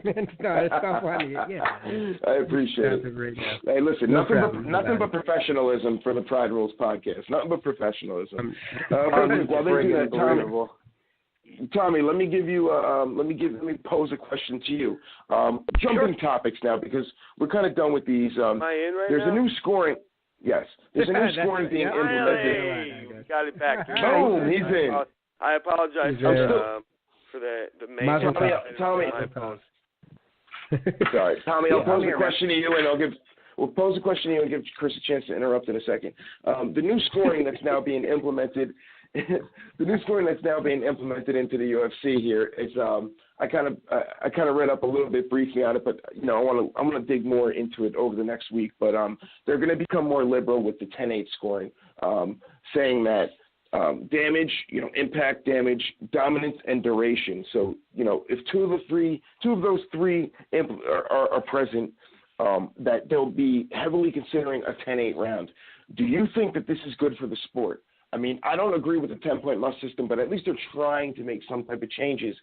man's stuff on you? Yeah. I appreciate it. Great hey, listen, nothing but professionalism for the Pride Rules podcast. Nothing but professionalism. While they do that, Tommy, let me pose a question to you. Jumping topics now because we're kind of done with these. Am I in right there's now? a new scoring. Yes, there's a new scoring being implemented. Got it back. Boom, he's in. I apologize for the main. Tommy. Sorry, Tommy. I'll pose a question to you, and we'll pose a question to you and give Chris a chance to interrupt in a second. The new scoring that's now being implemented. The new scoring that's now being implemented into the UFC here is I kind of read up a little bit briefly on it, but I want to dig more into it over the next week. But they're going to become more liberal with the 10-8 scoring, saying that damage, impact damage, dominance, and duration. So, if two of those three are present, that they'll be heavily considering a 10-8 round. Do you think that this is good for the sport? I mean, I don't agree with the 10-point must system, but at least they're trying to make some type of changes.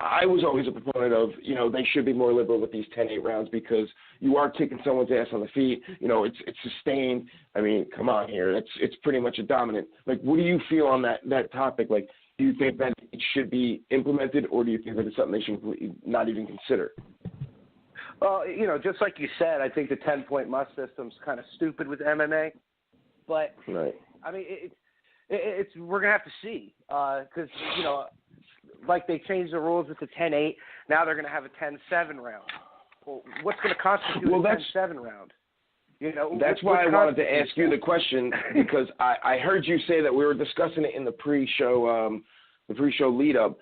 I was always a proponent of, they should be more liberal with these 10-8 rounds because you are kicking someone's ass on the feet. It's sustained. I mean, come on here. It's pretty much a dominant. Like, what do you feel on that topic? Like, do you think that it should be implemented, or do you think that it's something they should not even consider? Well, just like you said, I think the 10-point must system's kind of stupid with MMA. But, right. I mean, it's we're going to have to see because, like they changed the rules with the 10-8. Now they're going to have a 10-7 round. Well, what's going to constitute a 10-7 round? That's why I wanted to ask you the question because I heard you say that we were discussing it in the pre-show lead-up,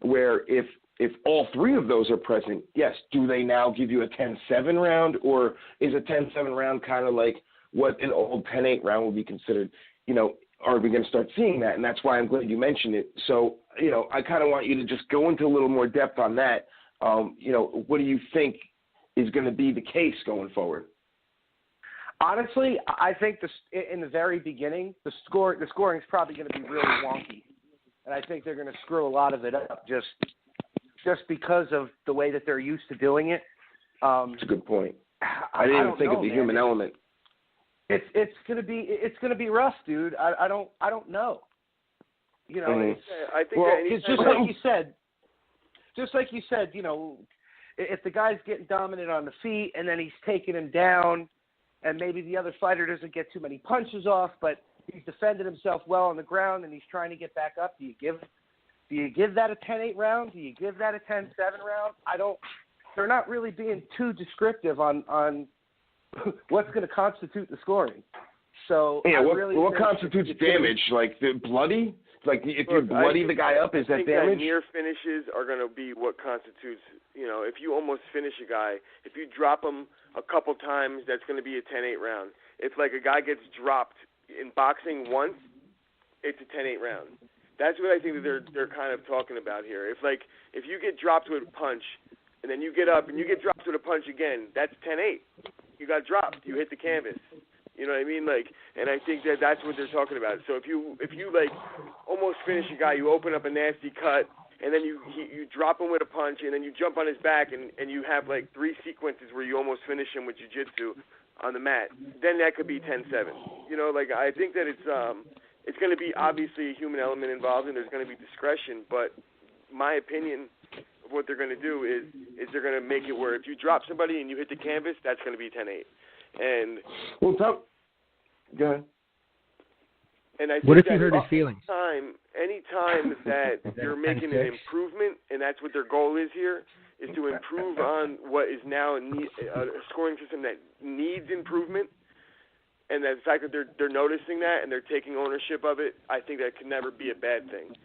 where if all three of those are present, yes, do they now give you a 10-7 round, or is a 10-7 round kind of like what an old 10-8 round would be considered? Are we going to start seeing that? And that's why I'm glad you mentioned it. So, I kind of want you to just go into a little more depth on that. What do you think is going to be the case going forward? Honestly, I think in the very beginning, the scoring is probably going to be really wonky. And I think they're going to screw a lot of it up just because of the way that they're used to doing it. That's a good point. I didn't even think of the human element. It's gonna be rough, dude. I don't know. I think it's just like you said. If the guy's getting dominant on the feet and then he's taking him down, and maybe the other fighter doesn't get too many punches off, but he's defended himself well on the ground and he's trying to get back up, do you give that a 10-8 round? Do you give that a 10-7 round? They're not really being too descriptive on what's going to constitute the scoring. So yeah, what constitutes damage? Like the bloody? Like if you bloody the guy up, is that damage? That near finishes are going to be what constitutes. If you almost finish a guy, if you drop him a couple times, that's going to be a 10-8 round. If like a guy gets dropped in boxing once, it's a 10-8 round. That's what I think that they're kind of talking about here. If you get dropped with a punch, and then you get up and you get dropped with a punch again, that's 10-8. You got dropped. You hit the canvas. You know what I mean? And I think that's what they're talking about. So if you almost finish a guy, you open up a nasty cut, and then you drop him with a punch, and then you jump on his back, and you have like 3 sequences where you almost finish him with jiu-jitsu on the mat. Then that could be 10-7. I think that it's going to be obviously a human element involved, and there's going to be discretion. But my opinion of what they're going to do is they're going to make it where if you drop somebody and you hit the canvas, that's going to be 10-8. And go ahead. And I think what if you hurt his feelings? Anytime that you're making an improvement, and that's what their goal is here, is to improve on what is now a scoring system that needs improvement, and the fact that they're noticing that and they're taking ownership of it, I think that can never be a bad thing.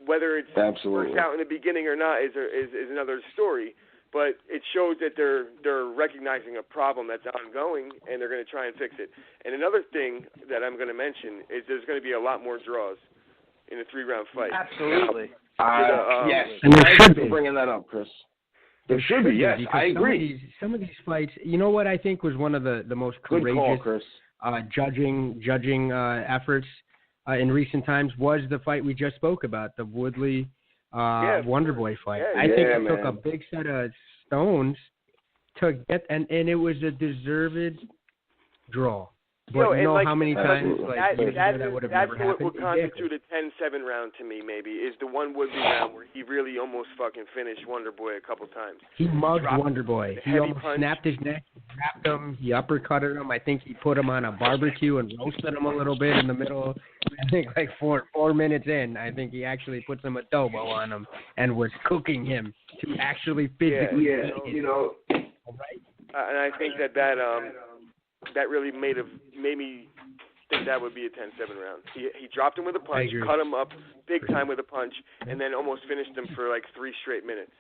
Whether it's worked out in the beginning or not is another story. But it shows that they're recognizing a problem that's ongoing, and they're going to try and fix it. And another thing that I'm going to mention is there's going to be a lot more draws in a 3-round fight. Absolutely. Yes. And there should be. Bringing that up, Chris. There should be, yes. I agree. Some of these fights, you know what I think was one of the most courageous judging efforts in recent times was the fight we just spoke about, the Woodley Wonderboy fight. I think it took a big set of stones to get, and it was a deserved draw. But how many times that would have never happened? That's what would constitute a 10-7 round to me, maybe, is the one Woodley round where he really almost fucking finished Wonderboy a couple times. He mugged Wonderboy. He almost snapped his neck, wrapped him, he uppercutted him. I think he put him on a barbecue and roasted him a little bit in the middle. I think like 4 minutes in, I think he actually put some adobo on him and was cooking him to actually physically you know. Right? And I think that really made me think that would be a 10-7 round. He dropped him with a punch, cut him up big time with a punch, and then almost finished him for like 3 straight minutes.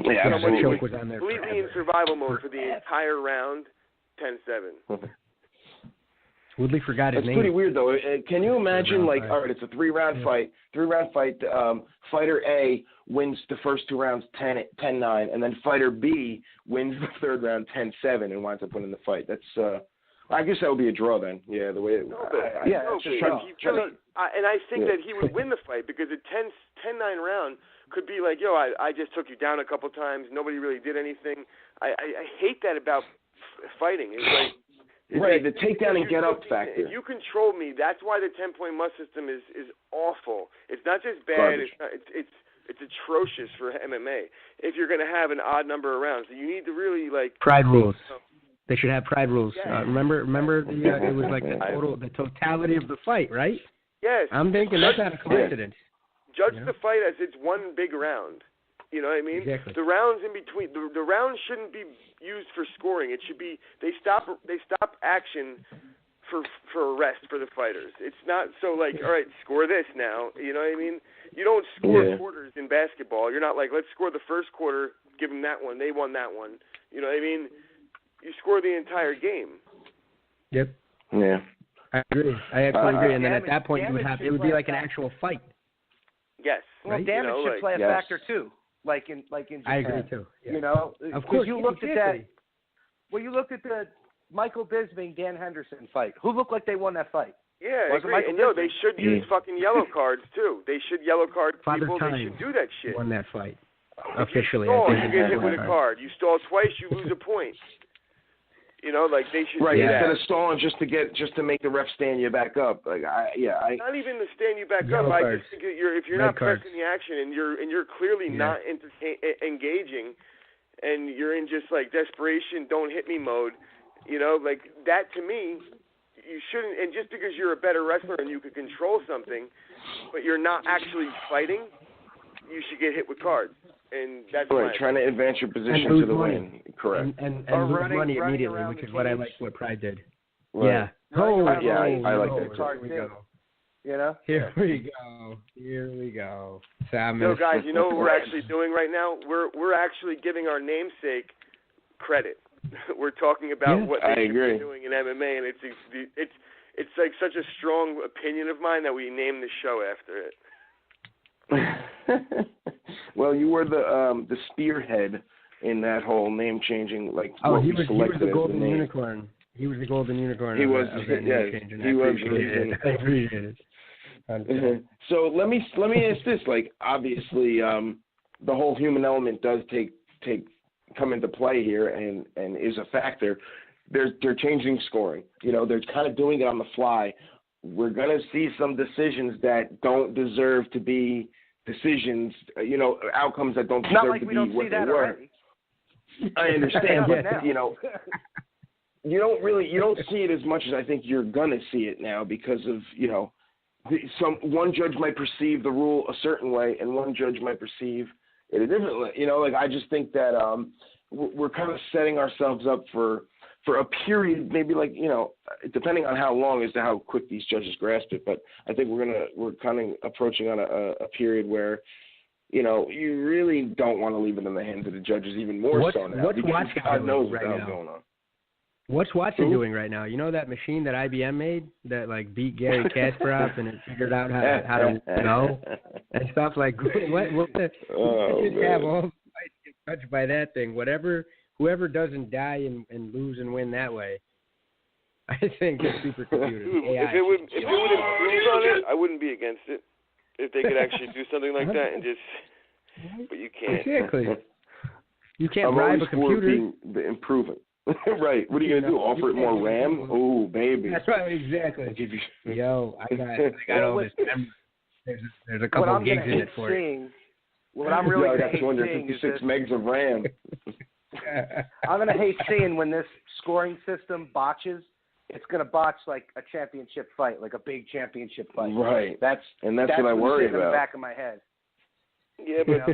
Yeah, somebody was completely in survival mode for the entire round, 10-7. Woodley forgot his It's name. pretty weird, though. Can you imagine, like, all right, it's a three-round fight. Fighter A wins the first 2 rounds 10-9, and then fighter B wins the third round 10-7 and winds up winning the fight. That's I guess that would be a draw then. Yeah, the way it. And I think that he would win the fight because a 10-9 round could be like, yo, I just took you down a couple times. Nobody really did anything. I hate that about fighting. It's like. Right, the takedown and get up factor. If you control me, that's why the 10-point must system is awful. It's not just bad. It's atrocious for MMA. If you're going to have an odd number of rounds, so you need to really like pride rules. They should have pride rules. Yeah. Remember the it was like the totality of the fight, right? Yes. I'm thinking that's not a coincidence. Judge the fight as it's one big round. You know what I mean? Exactly. The rounds in between, the rounds shouldn't be used for scoring. It should be they stop action for a rest for the fighters. It's not so like, all right, score this now. You know what I mean? You don't score quarters in basketball. You're not like, let's score the first quarter, give them that one, they won that one. You know what I mean? You score the entire game. Yep. Yeah. I agree. I absolutely agree. And then at that point, it would be like an actual fight. Yes. Well, right? damage should play a factor too. Like in Japan. I agree too. Yeah. You know, of course. You looked at that. Well, you looked at the Michael Bisping Dan Henderson fight. Who looked like they won that fight? Yeah, and they should use fucking yellow cards too. They should yellow card people. They should do that shit. Won that fight officially. You get hit with a card. You stall twice, you lose a point. You know, like they should do that. Instead of stalling just to make the ref stand you back up. Like not even to stand you back up. I just think if you're not pressing the action and you're clearly not engaging, and you're in just like desperation, don't hit me mode. You know, like that to me, you shouldn't. And just because you're a better wrestler and you can control something, but you're not actually fighting, you should get hit with cards. And that's right. Trying to advance your position to the win. Correct. And lose money immediately, which is what I like what Pride did. Right. Yeah. I like that. Here we go. You know? Here we go. So guys, you know what we're actually doing right now? We're actually giving our namesake credit. We're talking about what they should be doing in MMA, and it's like such a strong opinion of mine that we named the show after it. Well, you were the spearhead in that whole name changing. Like, he was the golden unicorn. He was the golden unicorn. He was. He was. I appreciate it. So let me ask this. Like, obviously, the whole human element does come into play here and is a factor. They're changing scoring. You know, they're kind of doing it on the fly. We're gonna see some decisions that don't deserve to be decisions. You know, outcomes that don't deserve to be what they were. Already. I understand, but you know, you don't see it as much as I think you're gonna see it now because of, you know, one judge might perceive the rule a certain way and one judge might perceive it a different way. You know, like I just think that we're kind of setting ourselves up for a period, maybe like, you know, depending on how long as to how quick these judges grasp it. But I think we're kind of approaching on a period where, you know, you really don't want to leave it in the hands of the judges even more so now. What's Watson God knows right what's now? going on. What's Watson doing right now? You know that machine that IBM made that like beat Gary Kasparov and it figured out how to go and stuff like what the have all the fights get touched by that thing. Whoever doesn't die and lose and win that way, I think it's supercomputers. If it would improve on it, I wouldn't be against it. If they could actually do something like that and just, but you can't. Exactly. You can't bribe a computer. Improving. Right. What are you gonna do? Offer it more RAM? Oh, baby. That's right. Exactly. Yo, I got all this. There's a couple of gigs in it for you. What I'm really I got 256 megs of RAM. I'm gonna hate seeing when this scoring system botches. It's gonna botch like a championship fight, like a big championship fight. Right. That's what I worry about. In the back of my head. Yeah, but the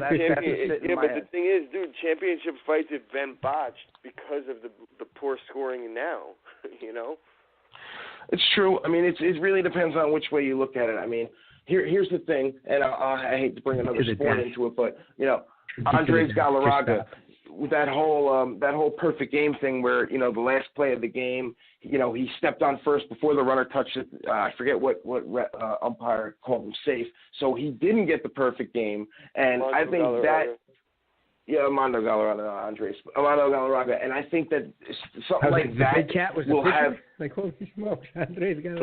thing is, dude, championship fights have been botched because of the poor scoring now. You know. It's true. I mean, it really depends on which way you look at it. I mean, here's the thing, and I hate to bring another sport into it, but you know, Andres Galarraga. that whole perfect game thing where, the last play of the game, he stepped on first before the runner touched it. I forget what umpire called him safe. So he didn't get the perfect game. And I think Armando Galarraga. And I think that something like that Big Cat was will have. Like, holy smokes, Andre's got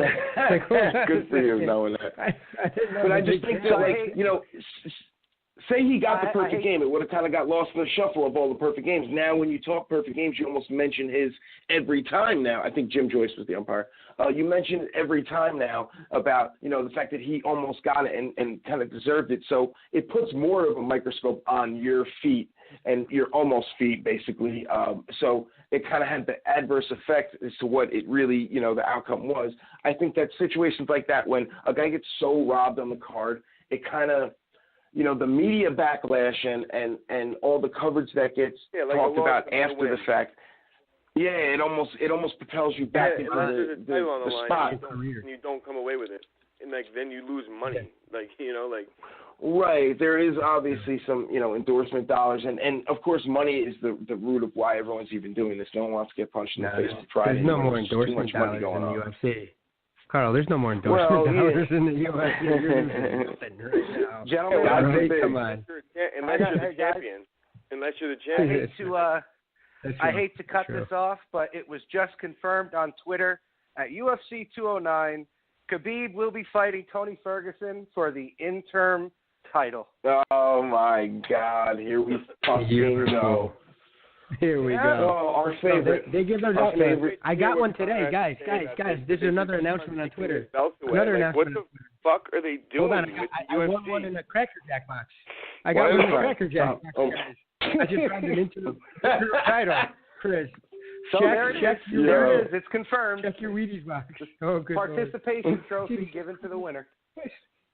Good for you knowing that. I didn't know but I just think that, say he got the perfect game, it would have kind of got lost in the shuffle of all the perfect games. Now, when you talk perfect games, you almost mention his every time now. I think Jim Joyce was the umpire. You mentioned it every time now about, the fact that he almost got it and kind of deserved it. So it puts more of a microscope on your feet and your almost feet, basically. So it kind of had the adverse effect as to what it really, the outcome was. I think that situations like that, when a guy gets so robbed on the card, it kind of, the media backlash and all the coverage that gets talked about after the fact. Yeah, it almost propels you back into the spot. And you don't come away with it. And, then you lose money. Right. There is obviously some, endorsement dollars. And of course, money is the root of why everyone's even doing this. No one wants to get punched in the face to try. There's no more endorsement dollars in the UFC. Carl, there's no more endorsement dollars in the UFC. You're losing nothing right now. Gentlemen, come on. Unless you're the champion. I hate to cut this off, but it was just confirmed on Twitter at UFC 209. Khabib will be fighting Tony Ferguson for the interim title. Oh, my God. Here we fucking go. Here we go. Oh, our favorite. They give their favorite. I got one today, guys. This is another announcement on Twitter. Another announcement. What the fuck are they doing? Hold on, I won one in a Cracker Jack box. I got one in a Cracker Jack box, guys. I just found it into the title, Chris. So there it is. It's confirmed. Check your Wheaties box. Oh, good Participation trophy given to the winner.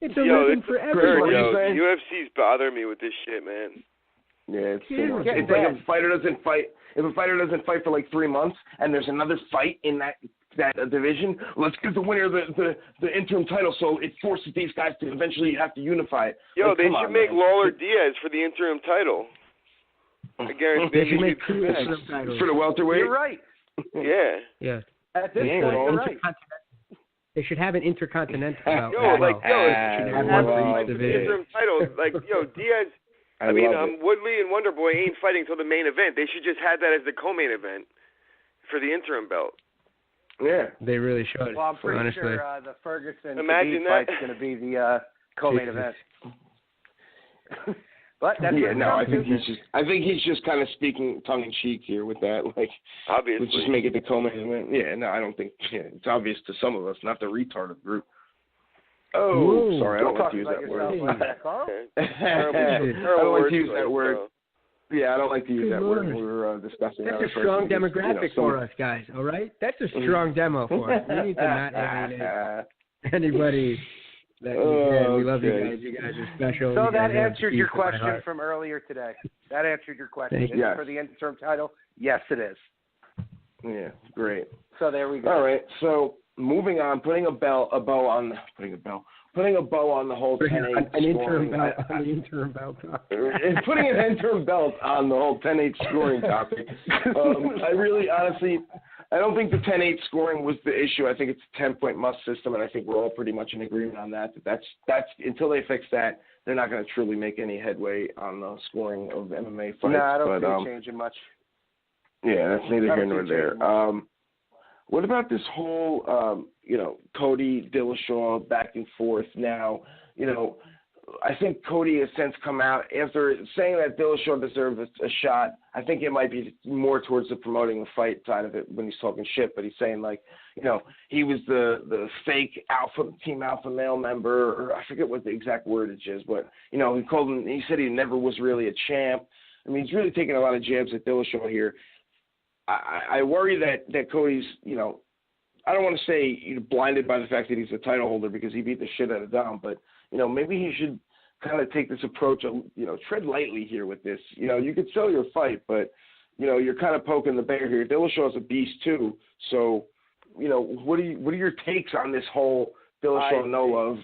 It's a win for everyone. UFC's bothering me with this shit, man. Yeah, it's too much. It's like if a fighter doesn't fight for like 3 months, and there's another fight in that division, let's give the winner the interim title, so it forces these guys to eventually have to unify it. They should make Lawler Diaz for the interim title. I guarantee they should make 2 interim titles for the welterweight. You're right. Yeah. At this point, you're right. They should have an intercontinental. Should have one for each division. Interim title, Diaz. Woodley and Wonderboy ain't fighting till the main event. They should just have that as the co-main event for the interim belt. Yeah, they really should. Well, I'm pretty sure the Ferguson fight's going to be the co-main event. But that's I think he's just kind of speaking tongue in cheek here with that. Obviously, let's just make it the co-main event. Yeah, no, I don't think it's obvious to some of us, not the retarded group. Oh, sorry, I don't like to use that word. I don't like to use that word. Yeah, I don't like to use that word when we were discussing. That's a strong demographic for us, guys, all right? That's a strong demo for us. We need to not alienate anybody. We love you guys. You guys are special. So that answered your question from earlier today. That answered your question. Yes. For the interim title? Yes, it is. Yeah, great. So there we go. All right, so moving on, putting a bow on the whole 10-8 putting an interim belt on the whole 10-8 scoring topic. I really, honestly, I don't think the 10-8 scoring was the issue. I think it's a 10-point must system, and I think we're all pretty much in agreement on that. That's until they fix that, they're not going to truly make any headway on the scoring of MMA fights. No, I don't think it's changing much. Yeah, that's neither here nor there. What about this whole, Cody Dillashaw back and forth now? I think Cody has since come out after saying that Dillashaw deserved a shot. I think it might be more towards the promoting the fight side of it when he's talking shit, but he's saying he was the fake team alpha male member, or I forget what the exact wordage is, but he said he never was really a champ. I mean, he's really taking a lot of jabs at Dillashaw here. I worry that Cody's, I don't want to say blinded by the fact that he's a title holder because he beat the shit out of Dom, but, maybe he should kind of take this approach of, tread lightly here with this. You could sell your fight, but, you're kind of poking the bear here. Dillashaw's a beast too. So, what are your takes on this whole Dillashaw no love?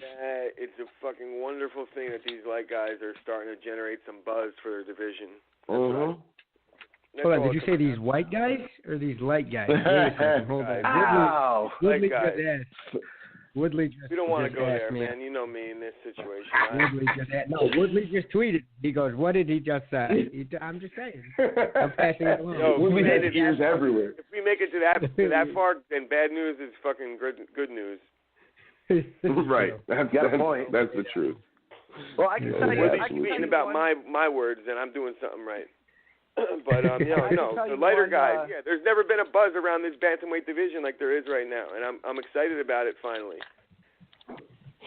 It's a fucking wonderful thing that these light guys are starting to generate some buzz for their division. Hold on, did you say these white guys or these light guys? Wait a second, hold on. Ow. Woodley Light guys. just asked. Woodley just We don't want to just go asked there, me. man. You know me in this situation. Woodley just tweeted. He goes, "What did he just say?" I'm just saying. I'm passing it along. Yo, Woodley we has made it ears everywhere. If we make it to that far, then bad news is fucking good news. Right. That's Got a point. That's the truth. Well, I can tell you. Woodley's I can tell tweeting you about one. my words, and I'm doing something right. But I can no, tell the you lighter one, guys. Yeah, there's never been a buzz around this bantamweight division like there is right now, and I'm excited about it finally.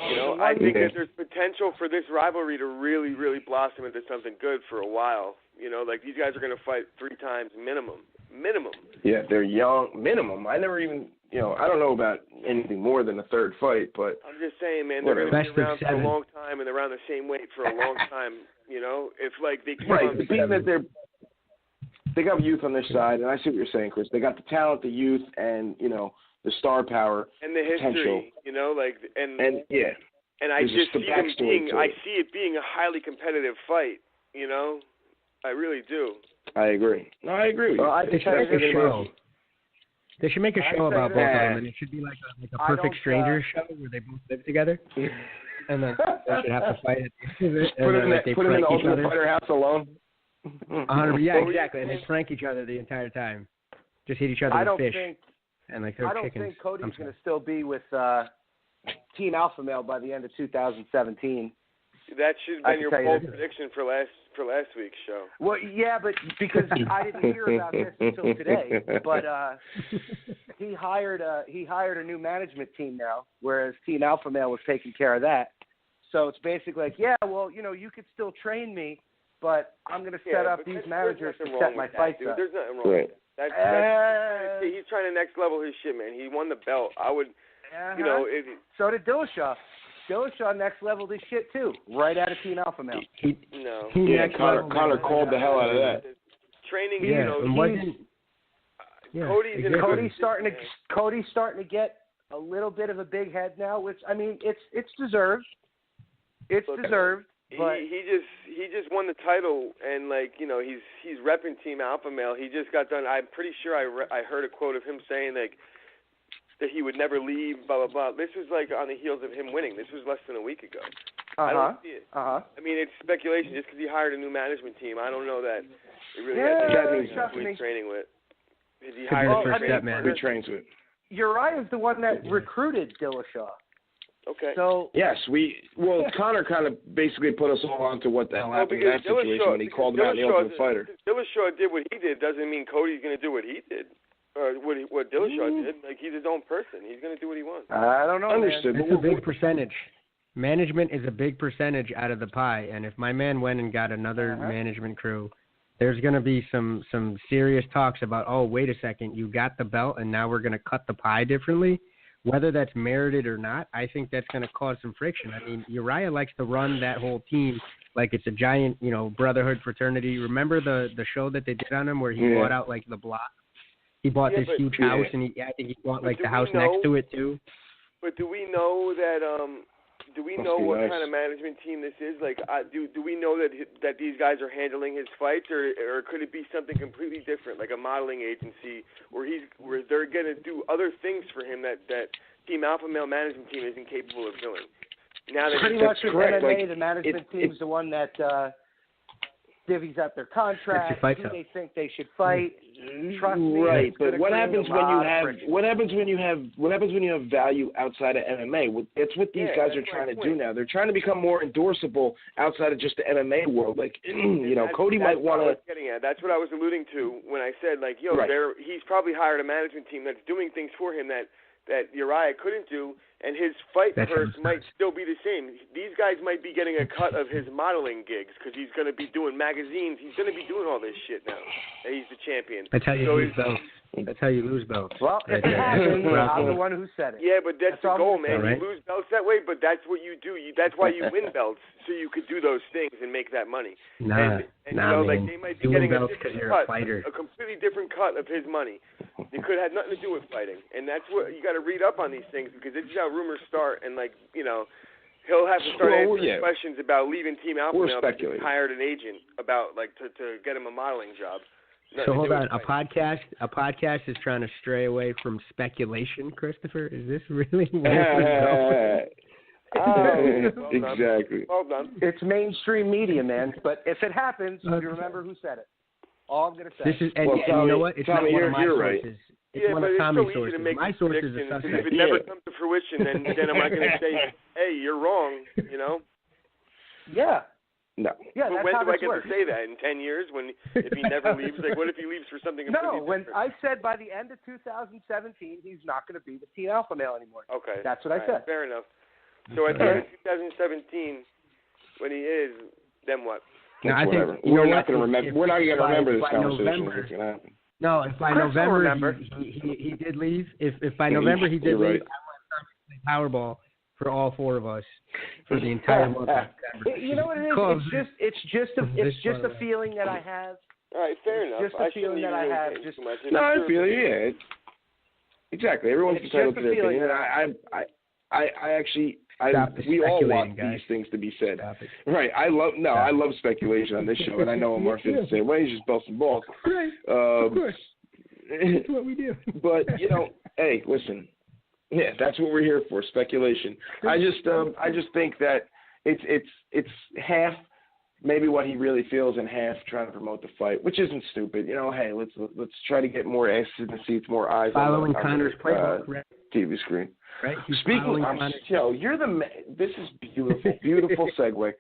You know, I think that there's potential for this rivalry to really, really blossom into something good for a while. You know, like these guys are going to fight 3 times minimum. Yeah, they're young. Minimum. I never even, I don't know about anything more than a third fight, but I'm just saying, man, they're going to Best be of around for 7. a long time, and they're around the same weight for a long time. You know, if like they keep right. on Being that they got youth on their side, and I see what you're saying, Chris. They got the talent, the youth, and the star power and the history, potential. And yeah. And I There's just just the see them backstory to I it. see it being a highly competitive fight. You know, I really do. I agree. No, I agree with you. Well, I They should make a show. They should make a show about both of them, and it should be like a Perfect Strangers show where they both live together, and then they should have to fight at the end of it. Put them in the Ultimate other. Fighter house alone. 100, yeah, exactly. And they prank each other the entire time. Just hit each other with fish and like throw I don't chickens. think Cody's going to still be with Team Alpha Male by the end of 2017. That should have been your bold prediction for last week's show. Well, yeah, but because I didn't hear about this until today. But he hired a new management team now, whereas Team Alpha Male was taking care of that. So it's basically like, yeah, well, you could still train me, but I'm going to set up these managers to set my fights up. There's nothing wrong with that. That's he's trying to next level his shit, man. He won the belt. I would, So did Dillashaw. Dillashaw next leveled his shit too, right out of Team Alpha Male. Conor called the hell out of that. Training, Cody's starting to get a little bit of a big head now, which I mean, it's deserved. It's deserved. But he just won the title, and he's repping Team Alpha Male. He just got done. I'm pretty sure I heard a quote of him saying that he would never leave. Blah blah blah. This was on the heels of him winning. This was less than a week ago. I don't see it. I mean, it's speculation just because he hired a new management team. I don't know that it really has to do with training with. He hired he trains with. Uriah's the one that recruited Dillashaw. Okay. So yes, Conor kind of basically put us all onto what the hell happened in that situation when he called him out in the Ultimate Fighter. Dillashaw did what he did doesn't mean Cody's going to do what he did. Or what Dillashaw did. He's his own person. He's going to do what he wants. I don't know. Understood. It's a big percentage. Management is a big percentage out of the pie, and if my man went and got another management crew, there's going to be some serious talks about, oh, wait a second, you got the belt, and now we're going to cut the pie differently. Whether that's merited or not, I think that's going to cause some friction. I mean, Uriah likes to run that whole team like it's a giant, brotherhood fraternity. Remember the show that they did on him where he bought out the block? He bought this huge house, and I think he bought the house next to it too. But do we know that? Do we know what kind of management team this is? Do we know that these guys are handling his fights, or could it be something completely different, like a modeling agency, where they're going to do other things for him that Team Alpha Male management team isn't capable of doing? Now that pretty much with MMA, the management team's the one that divvies up their contracts, who they think they should fight. Trust me, right? But what happens when you have value outside of MMA? It's what these guys are trying to do now. They're trying to become more endorsable outside of just the MMA world. Cody might want to. That's what I was alluding to when I said he's probably hired a management team that's doing things for him that Uriah couldn't do, and his fight purse might still be the same. These guys might be getting a cut of his modeling gigs because he's going to be doing magazines. He's going to be doing all this shit now. And he's the champion. That's how you lose belts. That's how you lose belts. Well, if it happens, I'm the one who said it. Yeah, but that's the goal, man. Right? You lose belts that way, but that's what you do. That's why you win belts, so you could do those things and make that money. Man. They might be getting a different cut, a fighter. a completely different cut of his money. It could have nothing to do with fighting, and that's what you got to read up on these things because this is how rumors start. And he'll have to start answering questions about leaving Team Alpha Male because he hired an agent about to get him a modeling job. So hold on, a podcast is trying to stray away from speculation, Christopher? Is this really where exactly. Well done. It's mainstream media, man. But if it happens, you remember who said it. All I'm going to say. This is, and you know what? It's Tommy, not one of my you're sources. right. It's one of Tommy's so sources. My source is a If suspect. it never comes to fruition, then am I going to say, hey, you're wrong, you know? Yeah. No. Yeah, But that's when how do I this get works. to say that? In 10 years? If he never leaves? Like, what if he leaves for something completely No, when different? I said by the end of 2017, he's not going to be the teen alpha male anymore. Okay. That's what I said. Fair enough. So at the end of 2017, when he is, then what? No, I whatever. think, We're not going to remember. We're not going to remember this by conversation. November, It's going to happen. No, if by Chris will November remember. he did leave, if by November he did You're leave, right. I want to play Powerball for all four of us for the entire month of December. You know what it is? It's just a feeling that I have. All right, fair enough. Just a feeling that I have. Just too much. No, I feel you. Yeah, exactly. Everyone's It's entitled just to a their feeling. opinion. Stop We all speculating, want guys. these things to be said. Stop it. Right. I love speculation on this show, and I know Omar feels the same way. He's just busting balls. Right. Of course. That's what we do. But hey, listen. Yeah, that's what we're here for, speculation. I just think that it's half maybe what he really feels and half trying to promote the fight, which isn't stupid. Hey, let's try to get more asses in the seats, more eyes Following on Conor's the playbook, right? TV screen. Right. Speaking of, you're the man. This is beautiful, beautiful segue.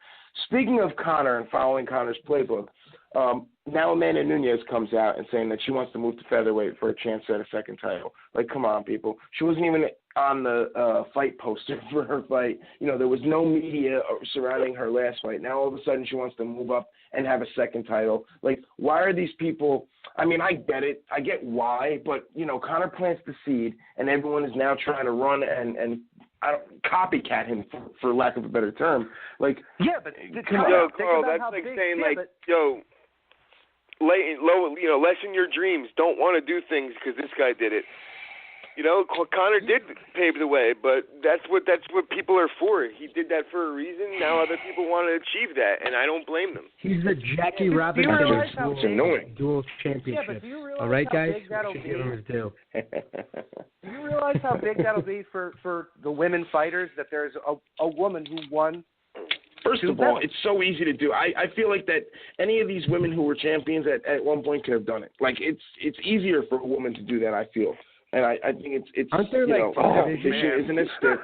Speaking of Conor and following Conor's playbook, now Amanda Nunes comes out and saying that she wants to move to featherweight for a chance at a second title. Like, come on, people. She wasn't even on the fight poster for her fight. There was no media surrounding her last fight. Now all of a sudden she wants to move up and have a second title. Like, why are these people? I mean, I get it. I get why, but Conor plants the seed, and everyone is now trying to run and copycat him, for lack of a better term. Like, yeah, but Carl, that's like saying lessen your dreams. Don't want to do things because this guy did it. Conor did pave the way, but that's what people are for. He did that for a reason. Now other people want to achieve that, and I don't blame them. He's the Jackie Robinson of dual championship. Yeah, but do you realize all right, how guys? big that'll be? Give him his due. Do you realize how big that'll be for the women fighters, that there's a woman who won? First of all, it's so easy to do. I feel like that any of these women who were champions at one point could have done it. Like, it's easier for a woman to do that, I feel. And I think it's aren't there competition isn't as stiff.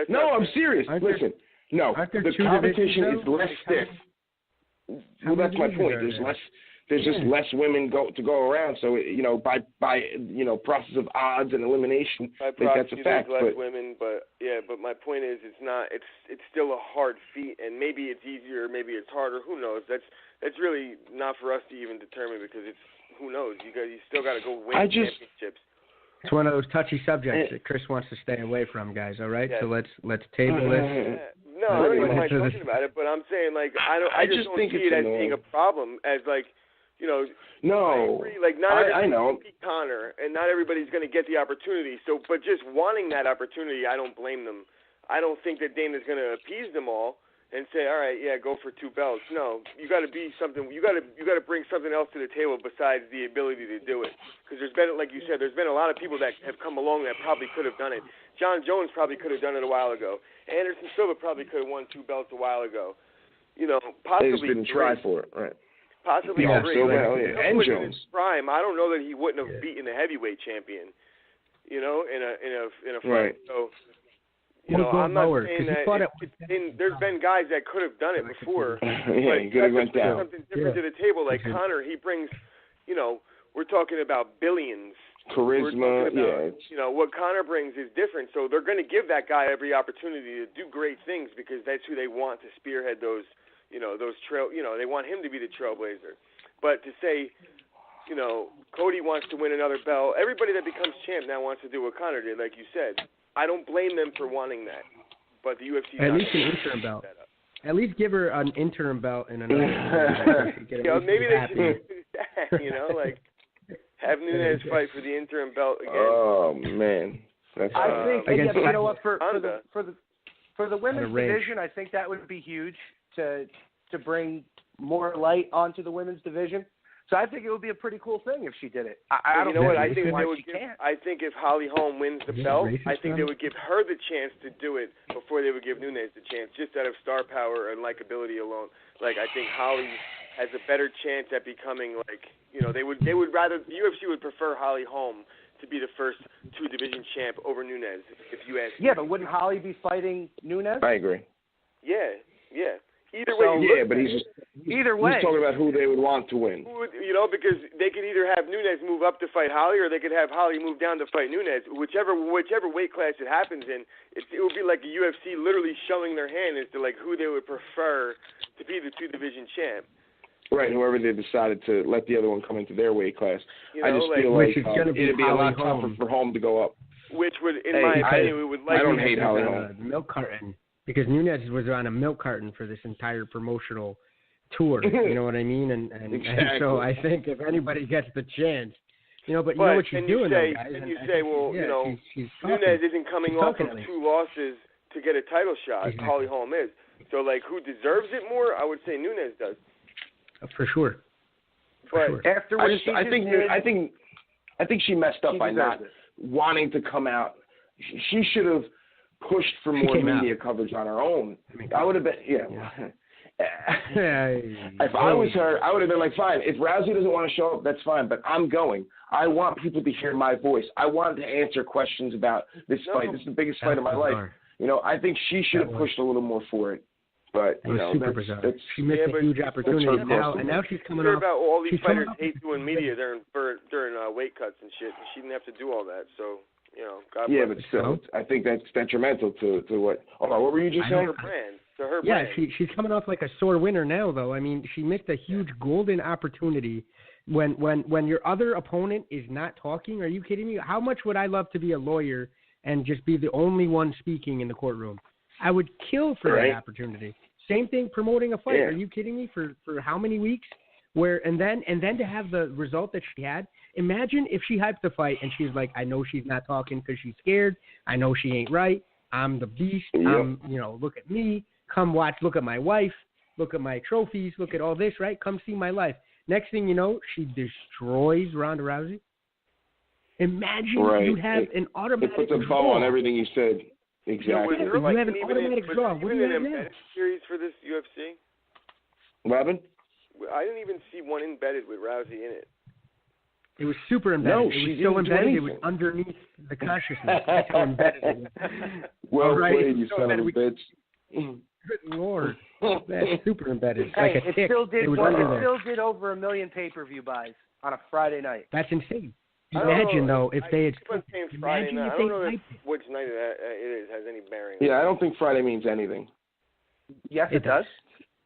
No, I'm serious. Listen, no, the competition is less stiff. Well, that's my point. There's just less women to go around. So by process of odds and elimination, I think that's a fact. There's less women, but my point is it's still a hard feat, and maybe it's easier, maybe it's harder. Who knows? That's really not for us to even determine, because it's who knows. You still got to go win championships. It's one of those touchy subjects that Chris wants to stay away from, guys. All right, so let's table this. No, I don't even mind talking about it, but I'm saying, like, I just don't see it as being a problem. As like, no, like not everybody know. can beat Conor, and not everybody's going to get the opportunity. So, but just wanting that opportunity, I don't blame them. I don't think that Dana's going to appease them all and say, all right, yeah, go for 2 belts. No, you got to be something. You got to bring something else to the table besides the ability to do it. Because there's been, like you said, there's been a lot of people that have come along that probably could have done it. John Jones probably could have done it a while ago. Anderson Silva probably could have won 2 belts a while ago. Possibly. They just didn't try for it, right? Possibly. And Jones. In his prime, I don't know that he wouldn't have beaten the heavyweight champion. In a fight. Right. So. I'm not saying that there's been guys that could have done it before. Yeah, he could have went down. Something different to the table, like Conor. He brings, we're talking about billions. Charisma, what Conor brings is different. So they're going to give that guy every opportunity to do great things, because that's who they want to spearhead those, they want him to be the trailblazer. But to say, Cody wants to win another belt, everybody that becomes champ now wants to do what Conor did, like you said. I don't blame them for wanting that, but the UFC at least an interim belt. At least give her an interim belt and another. Maybe they should do that. Like have Nunes fight for the interim belt again. Oh man, I think you know what, for the women's division, I think that would be huge to bring more light onto the women's division. So I think it would be a pretty cool thing if she did it. I don't know what? know I think why they would she give. can't. I think if Holly Holm wins the belt, I think they would give her the chance to do it before they would give Nunes the chance, just out of star power and likability alone. Like I think Holly has a better chance at becoming they would rather the UFC would prefer Holly Holm to be the first 2-division champ over Nunes, if you ask me. Yeah, but wouldn't Holly be fighting Nunes? I agree. Yeah. Either way, but he's talking about who they would want to win. Because they could either have Nunes move up to fight Holly, or they could have Holly move down to fight Nunes. Whichever weight class it happens in, it would be like a UFC literally showing their hand as to who they would prefer to be the 2-division champ. Right, whoever they decided to let the other one come into their weight class. I just feel like it'd be a lot tougher for Holm to go up. Which would, in my opinion, we would like. I don't hate Holly Holm. Milk carton. Because Nunes was on a milk carton for this entire promotional tour, you know what I mean? And so I think if anybody gets the chance, but you know what she's doing, though, guys. And you say, she's Nunes isn't coming off of 2 losses to get a title shot. Exactly. Holly Holm is. So, who deserves it more? I would say Nunes does. For sure. After what I think she messed up by not wanting to come out. She should have pushed for more media coverage on her own. I would have been, If I was her, I would have been like, fine. If Rousey doesn't want to show up, that's fine. But I'm going. I want people to hear my voice. I want to answer questions about this fight. This is the biggest fight of my life. I think she should have pushed a little more for it. But she missed a huge opportunity now she's coming off. About all these fighters hate doing media during weight cuts and shit. She didn't have to do all that. So. God bless. But still, I think that's detrimental to what. What were you just saying? To her brand. Yeah, she's coming off like a sore winner now, though. I mean, she missed a huge golden opportunity when your other opponent is not talking. Are you kidding me? How much would I love to be a lawyer and just be the only one speaking in the courtroom? I would kill for that opportunity. Same thing promoting a fight. Yeah. Are you kidding me? For how many weeks? And then to have the result that she had. Imagine if she hyped the fight and she's like, I know she's not talking because she's scared. I know she ain't right. I'm the beast. Yep. Look at me. Come watch. Look at my wife. Look at my trophies. Look at all this, right? Come see my life. Next thing you know, she destroys Ronda Rousey. Imagine you have an automatic draw. It puts a bow on everything you said. Exactly. You have an automatic draw. What do you have now? Series for this UFC? What happened? I didn't even see one embedded with Rousey in it. It was super embedded. No, it was so embedded it was underneath the consciousness. That's how embedded it was. Well played, you son of a bitch. Good Lord. That's super embedded. Hey, like a tick. Still did, it was still did over 1 million pay-per-view buys on a Friday night. That's insane. Imagine, though, if they had... Imagine if they hyped it. Which night it is has any bearing. Yeah, I don't think Friday means anything. Yes, it does.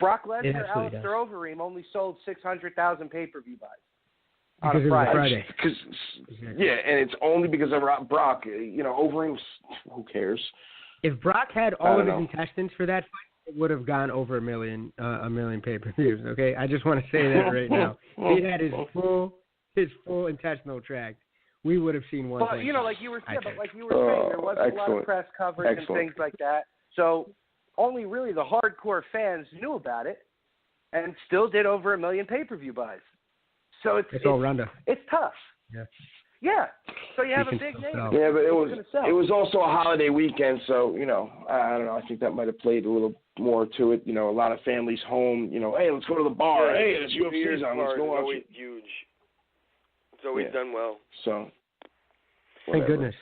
Brock Lesnar, Alistair Overeem only sold 600,000 pay-per-view buys. Because it was Friday. And it's only because of Brock. Overeem's, who cares? If Brock had all of his intestines for that fight, it would have gone over a million pay-per-views, okay? I just want to say that right now. He had his full intestinal tract. We would have seen one. But, like you were saying, there was a lot of press coverage and things like that. So only really the hardcore fans knew about it and still did over 1 million pay-per-view buys. So it's all Ronda. It's tough. Yeah. Yeah. So you have a big name. Yeah, but it was also a holiday weekend, so I don't know. I think that might have played a little more to it. A lot of families home. Hey, let's go to the bar. Hey, there's UFC's on. Let's go watch. It's always huge. It's always done well. So. Thank goodness.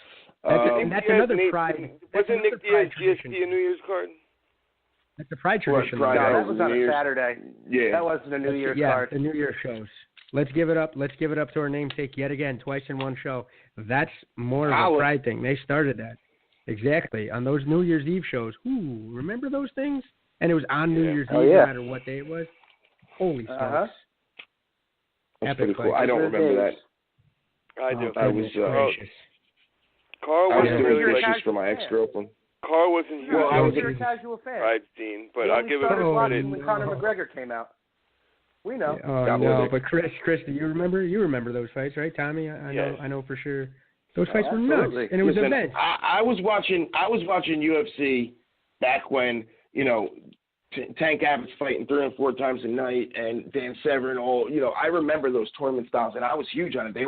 That's another pride. Wasn't Nick Diaz GSP a New Year's card? That's a pride tradition. No, that was on a Saturday. Yeah. That wasn't a New Year's card. The New Year's shows. Let's give it up. Let's give it up to our namesake yet again, twice in one show. That's more of a pride thing. They started that. Exactly. On those New Year's Eve shows. Ooh, remember those things? And it was on New Year's Eve, no matter what day it was. Holy smokes. That's pretty cool. I don't remember that. I do. I was Carl wasn't doing wishes for my ex-girlfriend. Carl wasn't. Well, I was a casual fan. Pride scene, but I'll give it credit. When Conor McGregor came out. We know. No, but Chris, do you remember? You remember those fights, right, Tommy? I know for sure. Those fights were nuts, and it was events. I was watching UFC back when Tank Abbott's fighting 3 and 4 times a night, and Dan Severn, I remember those tournament styles, and I was huge on it. They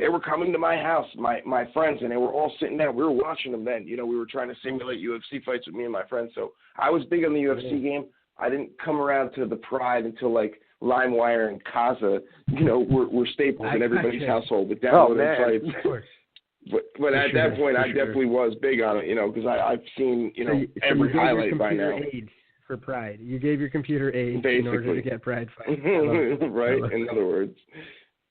were coming to my house, my friends, and they were all sitting down. We were watching them then. We were trying to simulate UFC fights with me and my friends. So I was big on the UFC game. I didn't come around to the Pride until like LimeWire and Kaza, were staples in everybody's household with downloaded fights. Of course. But at that point, I definitely was big on it, because I've seen, every highlight by now. For Pride. You gave your computer AIDS Basically. in order to get Pride fights. Right, in other words.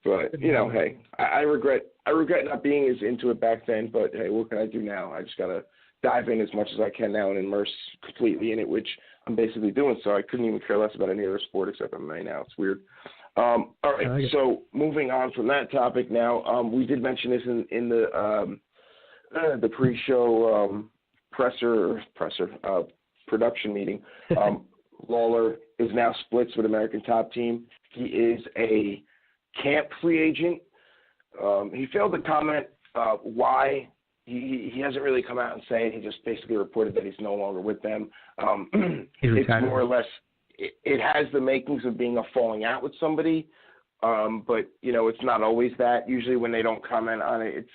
But, hey, I regret not being as into it back then, but hey, what can I do now? I just got to dive in as much as I can now and immerse completely in it, which I'm basically doing. So I couldn't even care less about any other sport except MMA now. It's weird. All right, so moving on from that topic now, we did mention this in the pre-show production meeting. Lawler is now splits with American Top Team. He is a camp free agent. He failed to comment why. He hasn't really come out and say it. He just basically reported that he's no longer with them. It's more or less, it has the makings of being a falling out with somebody, but, it's not always that. Usually when they don't comment on it, it's,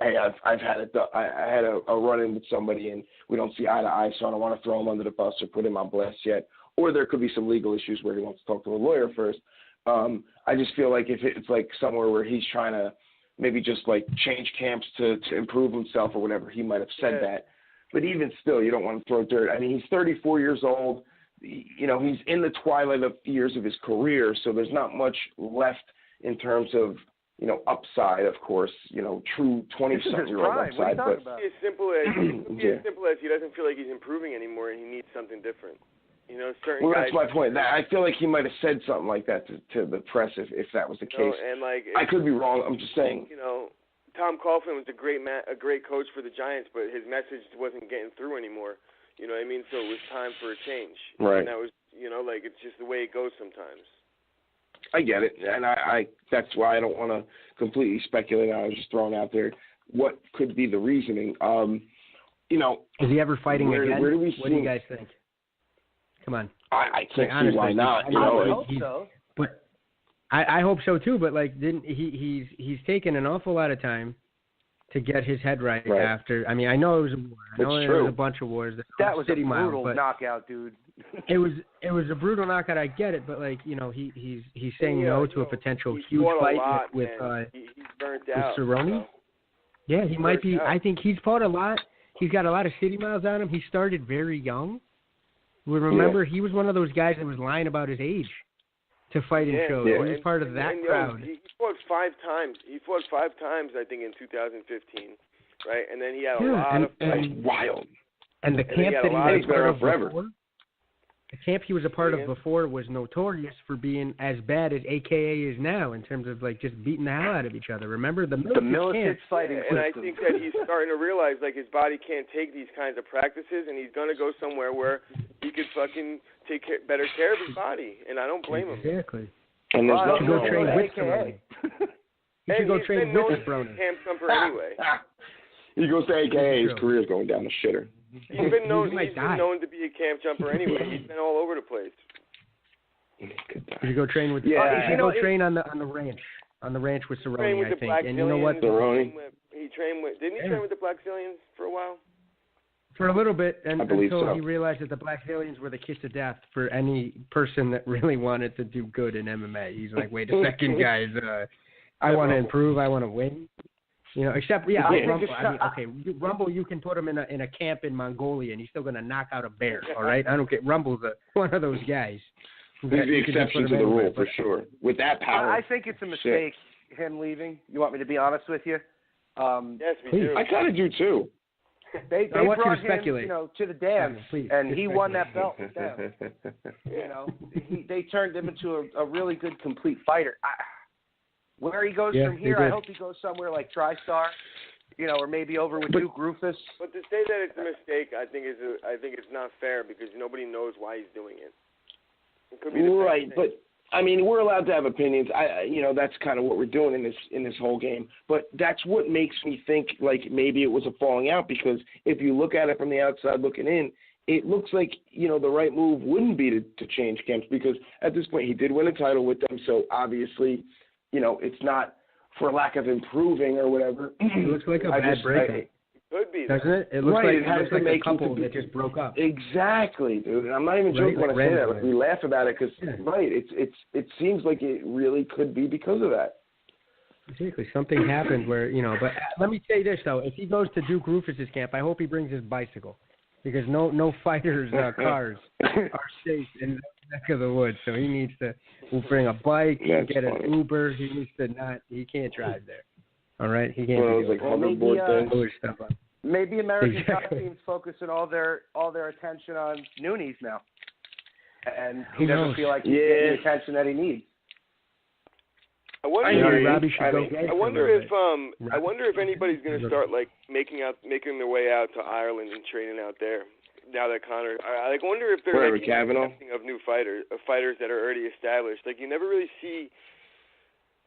hey, I had a run-in with somebody and we don't see eye to eye, so I don't want to throw him under the bus or put him on blast yet. Or there could be some legal issues where he wants to talk to a lawyer first. I just feel like if it's like somewhere where he's trying to maybe just like change camps to improve himself or whatever, he might have said that. But even still, you don't want to throw dirt. I mean, he's 34 years old. He's in the twilight of years of his career, so there's not much left in terms of, upside, of course, true 20-something-year-old upside. But as simple as he doesn't feel like he's improving anymore and he needs something different. Certain guys. That's my point. I feel like he might have said something like that to the press if that was the case. And I could be wrong. I'm just saying. Tom Coughlin was a great coach for the Giants, but his message wasn't getting through anymore. You know what I mean? So it was time for a change. Right. And that was, it's just the way it goes sometimes. I get it, and I that's why I don't want to completely speculate. I was just throwing out there what could be the reasoning. Is he ever fighting again? Where do we what do you guys think? Come on. I can't see why not. I would hope so. But I hope so too. But he's taken an awful lot of time to get his head right after. I mean, I know it was a war. I know there was a bunch of wars. That was a brutal knockout, dude. It was a brutal knockout. I get it, but he's saying no to a potential huge fight with he's burnt out. Cerrone. Yeah, he might be. I think he's fought a lot. He's got a lot of city miles on him. He started very young. Remember, he was one of those guys that was lying about his age to fight in shows. Yeah. He was part of that crowd. He fought 5 times. He fought 5 times, I think, in 2015, right? And then he had a lot of fights. That's wild. And the camp that he was part of before, the camp he was a part of before was notorious for being as bad as AKA is now in terms of just beating the hell out of each other. Remember the militant fighting? And I think that he's starting to realize his body can't take these kinds of practices, and he's going to go somewhere where he could fucking take better care of his body, and I don't blame him. Exactly. And there's nothing go train with Cerrone. He should go train with Cerrone. Camp jumper anyway. He goes to AKA, his career's going down the shitter. He's been known to be a camp jumper anyway. He's been all over the place. You should go train with. You should go train on the ranch. On the ranch with Cerrone, I think. And you know what? Cerrone. He trained with. Didn't he train with the Black Zillions for a while? For a little bit, until he so. realized that the Black Zillions were the kiss of death for any person that really wanted to do good in MMA. He's like, wait a second, guys. I want to improve. I want to win. Except Rumble. Rumble, you can put him in a camp in Mongolia, and he's still going to knock out a bear. All right, I don't care. Rumble's one of those guys. He's the exception to the rule for sure. With that power, I think it's a mistake him leaving. You want me to be honest with you? Yes, we do. I kind of do too. They want brought you to speculate. him, to the dance, and he won that belt with them. They turned him into a really good, complete fighter. Where he goes from here, I hope he goes somewhere like TriStar, or maybe over with Duke Rufus. But to say that it's a mistake, I think it's not fair because nobody knows why he's doing it. It could be right, but I mean, we're allowed to have opinions. That's kind of what we're doing in this whole game. But that's what makes me think maybe it was a falling out, because if you look at it from the outside looking in, it looks like, the right move wouldn't be to change camps, because at this point he did win a title with them. So obviously, it's not for lack of improving or whatever. It looks like a bad breakup. Could be, doesn't it? It looks right, like a couple that just broke up. Exactly, dude. And I'm not even joking when I say that. Like, we laugh about it because, it seems like it really could be because of that. Exactly. Something happened where, but let me say this, though. If he goes to Duke Rufus's camp, I hope he brings his bicycle, because no fighters' cars are safe in the neck of the woods. So he needs to bring a bike, get an Uber. He needs to he can't drive there. All right? He can't do stuff up. Maybe American top teams focusing all their attention on Nunes now, and he doesn't feel like he's getting the attention that he needs. I wonder if anybody's going to start making their way out to Ireland and training out there. Now that Conor, I wonder if they're testing of new fighters that are already established. You never really see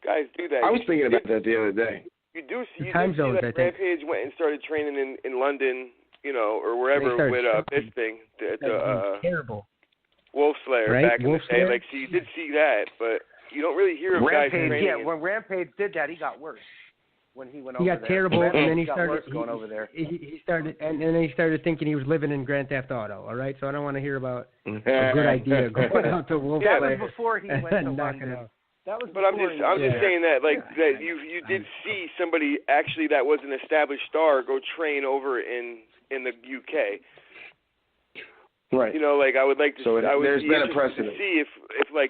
guys do that. I was thinking about that the other day. You do see Rampage went and started training in London, or wherever with Bisping, terrible Wolf Slayer back in the day. So you did see that, but you don't really hear of guys training. Yeah, when Rampage did that, he got worse. When he went over there, he got terrible, and then he started going over there. He started, and then he started thinking he was living in Grand Theft Auto. All right, so I don't want to hear about a good idea going out to Wolf Slayer. That was before he went to London. I'm just saying that that you did see somebody actually that was an established star go train over in the UK. Right. I would like to. There's been a precedent to see if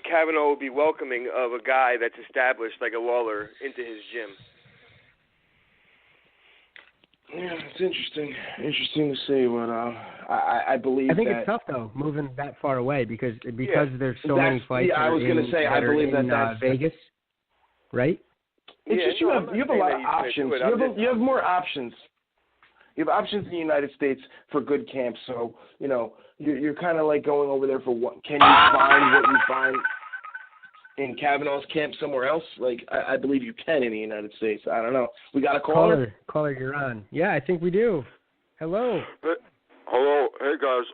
Kavanaugh would be welcoming of a guy that's established like a Lawler into his gym. Yeah, it's interesting to see, but I believe. I think it's tough though, moving that far away because there's so many fights. Yeah, I was going to say I believe that's Vegas, right? It's just you have a lot of options. You have more options. You have options in the United States for good camps, so you're kind of like going over there for what? Can you find what you find in Kavanaugh's camp somewhere else? I believe you can in the United States. I don't know. We got a caller? Caller, you're on. Yeah, I think we do. Hello. Hello. Hey, guys.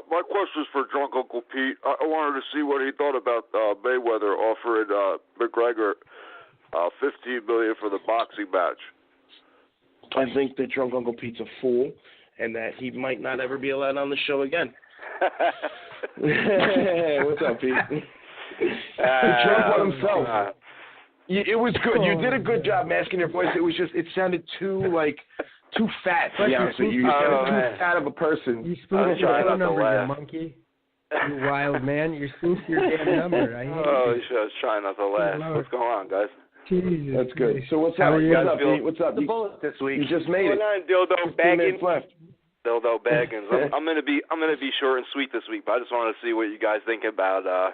My question is for Drunk Uncle Pete. I wanted to see what he thought about Mayweather offering McGregor $15 million for the boxing match. I think that Drunk Uncle Pete's a fool and that he might not ever be allowed on the show again. What's up, Pete? Drunk on himself. It was good. You did a good job masking your voice. It was just, it sounded too fat. To be honest with you, sounded too fat of a person. You spoofed your phone number, you monkey. You wild man. You spoofed your damn number. I hate you. I was trying not to laugh. What's going on, guys? Jesus. That's good. So what's up? Pete? What's up? The bullet this week. You just made it. What's going on, Dildo Baggins? Left. Dildo Baggins. I'm gonna be short and sweet this week, but I just wanted to see what you guys think about that.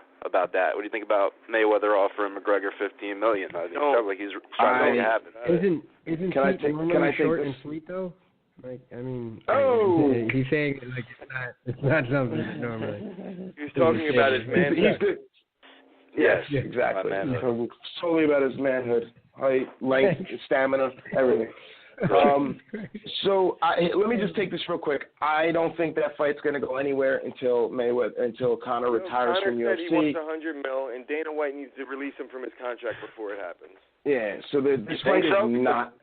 What do you think about Mayweather offering McGregor $15 million? I think it sounds like he's trying to make it happen. Isn't can Pete normally short and sweet though? He's saying it's not something normally. He's talking about his manhood. Yes, exactly. Solely about his manhood, height, length, stamina, everything. So let me just take this real quick. I don't think that fight's going to go anywhere until Conor retires from UFC. Conor said he wants $100 million, and Dana White needs to release him from his contract before it happens. Yeah. So this fight is not.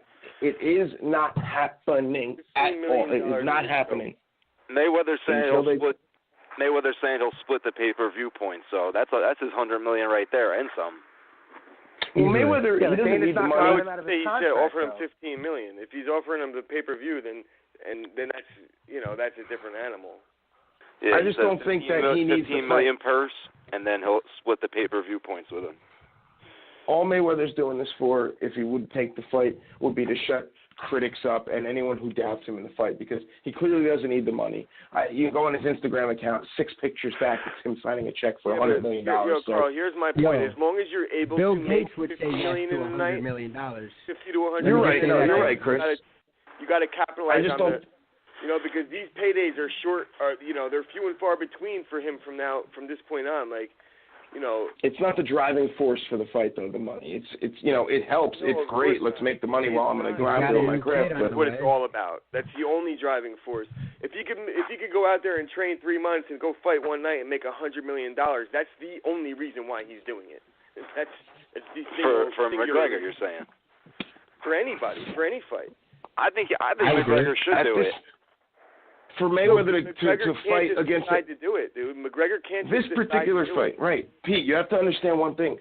It is not happening at all. It is not happening. Mayweather's saying he'll split the pay-per-view points, so that's his $100 million right there and some. Well, Mayweather, he doesn't need the money. He said offer him $15 million. If he's offering him the pay-per-view, then that's that's a different animal. Yeah, I just don't think that he needs $15 million purse, and then he'll split the pay-per-view points with him. All Mayweather's doing this for, if he would take the fight, would be to shut critics up and anyone who doubts him in the fight, because he clearly doesn't need the money. You go on his Instagram account, 6 pictures back, it's him signing a check for $100 million. Carl, here's my point. As long as you're able Bill to Gates make would $50 say million yes to in a night, $100 million. $50 to $100 You're million. right. You're right, Chris. You got to capitalize on that. Because these paydays are short. They're few and far between for him from this point on. It's not the driving force for the fight, though. The money. It's it helps. No, it's great. Let's make the money while I'm going to go out and do my craft. That's what it's all about. That's the only driving force. If you could go out there and train 3 months and go fight one night and make $100 million, that's the only reason why he's doing it. It's the for McGregor, you're saying? For anybody, for any fight. I think McGregor should do it. For Mayweather to fight against decide to do it, dude. McGregor can't. This particular fight, right? Pete, you have to understand one thing.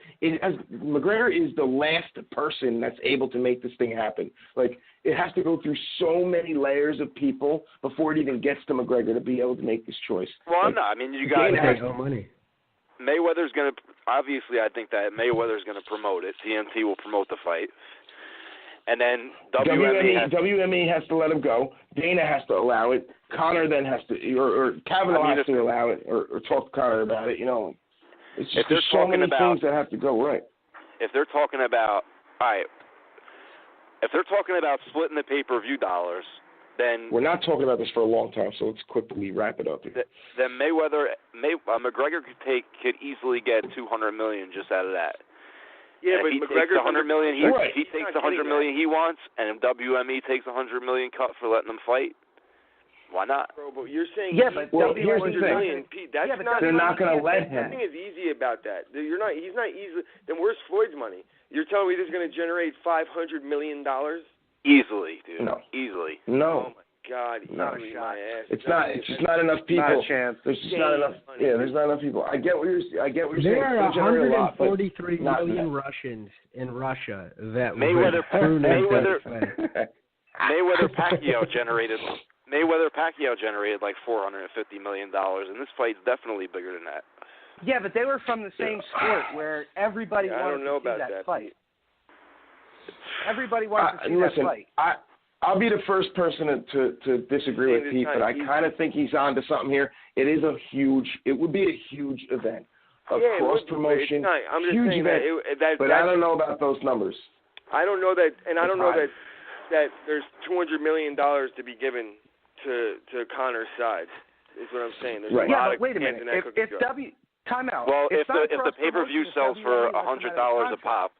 McGregor is the last person that's able to make this thing happen. Like, it has to go through so many layers of people before it even gets to McGregor to be able to make this choice. Well, no, I mean, you got money. Mayweather's going to obviously. I think that Mayweather's going to promote it. TNT will promote the fight. And then WME has to let him go. Dana has to allow it. Conor then has to, or Kavanaugh has to allow it, or talk to Conor about it. It's just there's so many things that have to go right. If they're talking about, all right, if they're talking about splitting the pay-per-view dollars, then we're not talking about this for a long time, so let's quickly wrap it up here. Then McGregor could easily get $200 million just out of that. Yeah, but he McGregor takes $100 million. He takes the $100 million he wants, and WME takes $100 million cut for letting them fight. Why not? Bro, but you're saying here's the thing. million, Pete. That's not. They're not going to let him. Nothing is easy about that. He's not easy. Then where's Floyd's money? You're telling me this is going to generate $500 million? Easily, dude. No. Easily. No. Oh my God, no. My ass. It's not. It's just not enough people. Not a chance. There's just not enough. Yeah, there's not enough people. I get what you're saying. There are 143 million Russians in Russia that Mayweather Pacquiao generated like $450 million, and this fight's definitely bigger than that. Yeah, but they were from the same sport where everybody wanted to see that fight. Everybody wanted to see that fight. I'll be the first person to disagree with Pete, but I kind of think he's on to something here. It would be a huge event. Cross promotion, huge event. But I don't know about those numbers. I don't know that, and I don't know that there's $200 million to be given to Conor's side. Is what I'm saying. There's a lot but wait a minute. Time out. Well, if the pay-per-view sells for $100 a pop.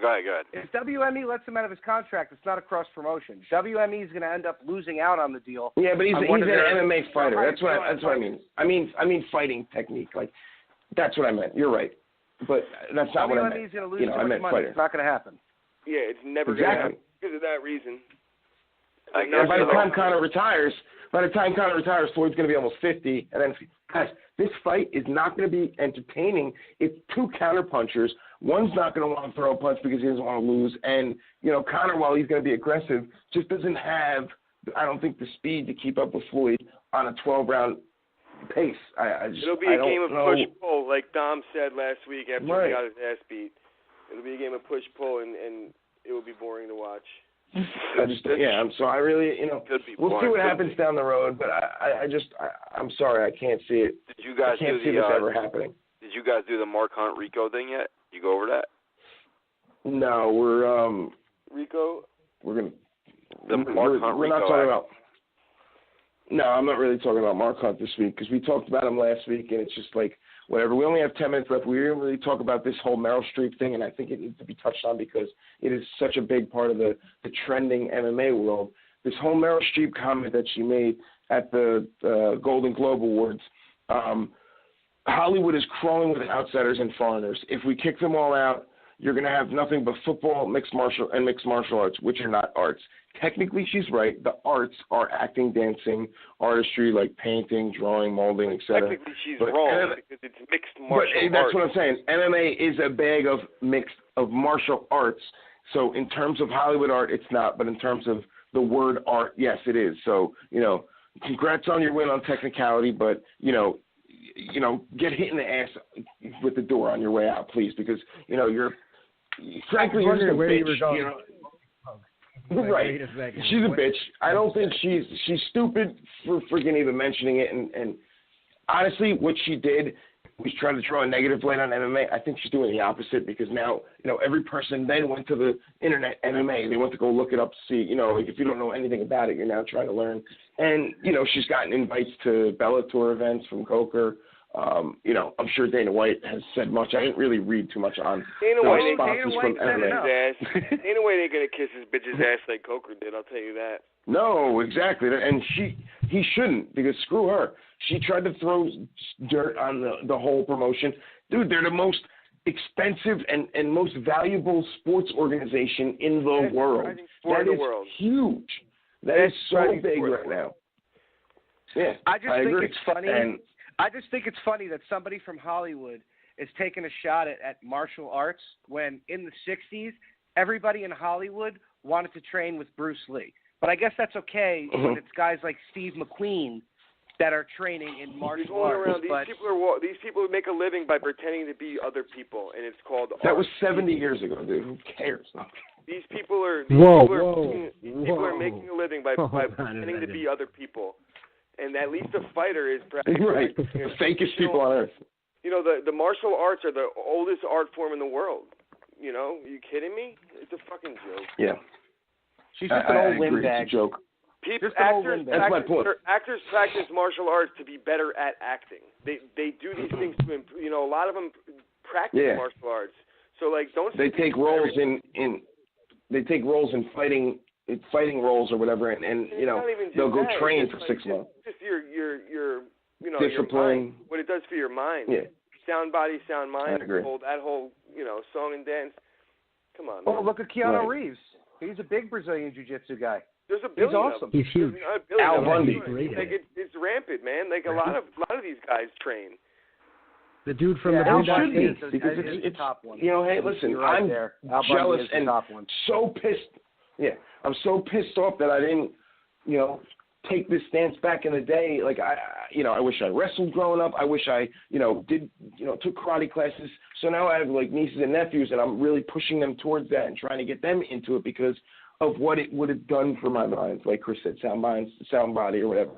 Go ahead. If WME lets him out of his contract, it's not a cross promotion. WME is going to end up losing out on the deal. Yeah, but he's an MMA fighter. That's what I mean. I mean fighting technique. Like, that's what I meant. You're right, but that's not what I meant. WME is going to lose too much money. It's not going to happen. Yeah, it's never going to happen because of that reason. And by the time Conor retires, Floyd's going to be almost 50, and then guys, this fight is not going to be entertaining. It's two counterpunchers. One's not going to want to throw a punch because he doesn't want to lose. And, Conor, while he's going to be aggressive, just doesn't have, I don't think, the speed to keep up with Floyd on a 12-round pace. It'll be a game of push-pull, like Dom said last week after he got his ass beat. It'll be a game of push-pull, and it will be boring to watch. So I really, we'll see what happens down the road, but I'm sorry, I can't see it. Did you guys see this ever happening. Did you guys do the Mark Hunt Rico thing yet? You go over that? No, we're Rico. We're gonna. The Mark Hunt we're Rico. Not talking about. No, I'm not really talking about Mark Hunt this week because we talked about him last week, and it's just like whatever. We only have 10 minutes left. We didn't really talk about this whole Meryl Streep thing, and I think it needs to be touched on because it is such a big part of the trending MMA world. This whole Meryl Streep comment that she made at the Golden Globe Awards. Hollywood is crawling with outsiders and foreigners. If we kick them all out, you're going to have nothing but football, mixed martial arts, which are not arts. Technically, she's right. The arts are acting, dancing, artistry, like painting, drawing, molding, etc. Technically, she's wrong because it's mixed martial arts. That's what I'm saying. MMA is a bag of martial arts. So in terms of Hollywood art, it's not. But in terms of the word art, yes, it is. So, congrats on your win on technicality, but, get hit in the ass with the door on your way out, please, because, you're frankly, you're just a bitch. Right. She's a bitch. I don't think she's stupid for freaking even mentioning it. And honestly, what she did was try to draw a negative light on MMA. I think she's doing the opposite because now, every person then went to the internet MMA. They went to go look it up to see, if you don't know anything about it, you're now trying to learn. And, she's gotten invites to Bellator events from Coker. I'm sure Dana White has said much. I didn't really read too much on Dana the White ain't responses from MMA. Dana White ain't gonna kiss his bitch's ass like Coker did. I'll tell you that. No, exactly, and he shouldn't, because screw her. She tried to throw dirt on the whole promotion. Dude, they're the most expensive and most valuable sports organization in the world. That is huge. That is so big right now. Yeah, I just think it's funny. And I just think it's funny that somebody from Hollywood is taking a shot at martial arts when in the 60s, everybody in Hollywood wanted to train with Bruce Lee. But I guess that's okay when it's guys like Steve McQueen that are training in martial arts. These people make a living by pretending to be other people, and it's called that art. was 70 years ago, dude. Who cares? These people are making a living by pretending to be other people. And at least a fighter is right. The fakest people on earth. The martial arts are the oldest art form in the world. Are you kidding me? It's a fucking joke. Yeah. She's just an old windbag. It's a joke. Actors practice martial arts to be better at acting. They do these things to improve. A lot of them practice martial arts. So don't. They take roles in fighting roles or whatever, and they'll go train for 6 months. Just your discipline. Your mind, what it does for your mind. Yeah. Sound body, sound mind. I agree. That whole song and dance. Come on. Oh, man. look at Keanu Reeves. He's a big Brazilian jiu-jitsu guy. There's a billion He's awesome. of them. He's huge. Al Bundy. It's rampant, man. A lot of these guys train. The dude from the Al Bundy Bundy, because it's top one. Hey, listen, I'm jealous and so pissed. Yeah, I'm so pissed off that I didn't, take this stance back in the day. I wish I wrestled growing up. I wish I, took karate classes. So now I have nieces and nephews, and I'm really pushing them towards that and trying to get them into it because of what it would have done for my mind. Like Chris said, sound body or whatever.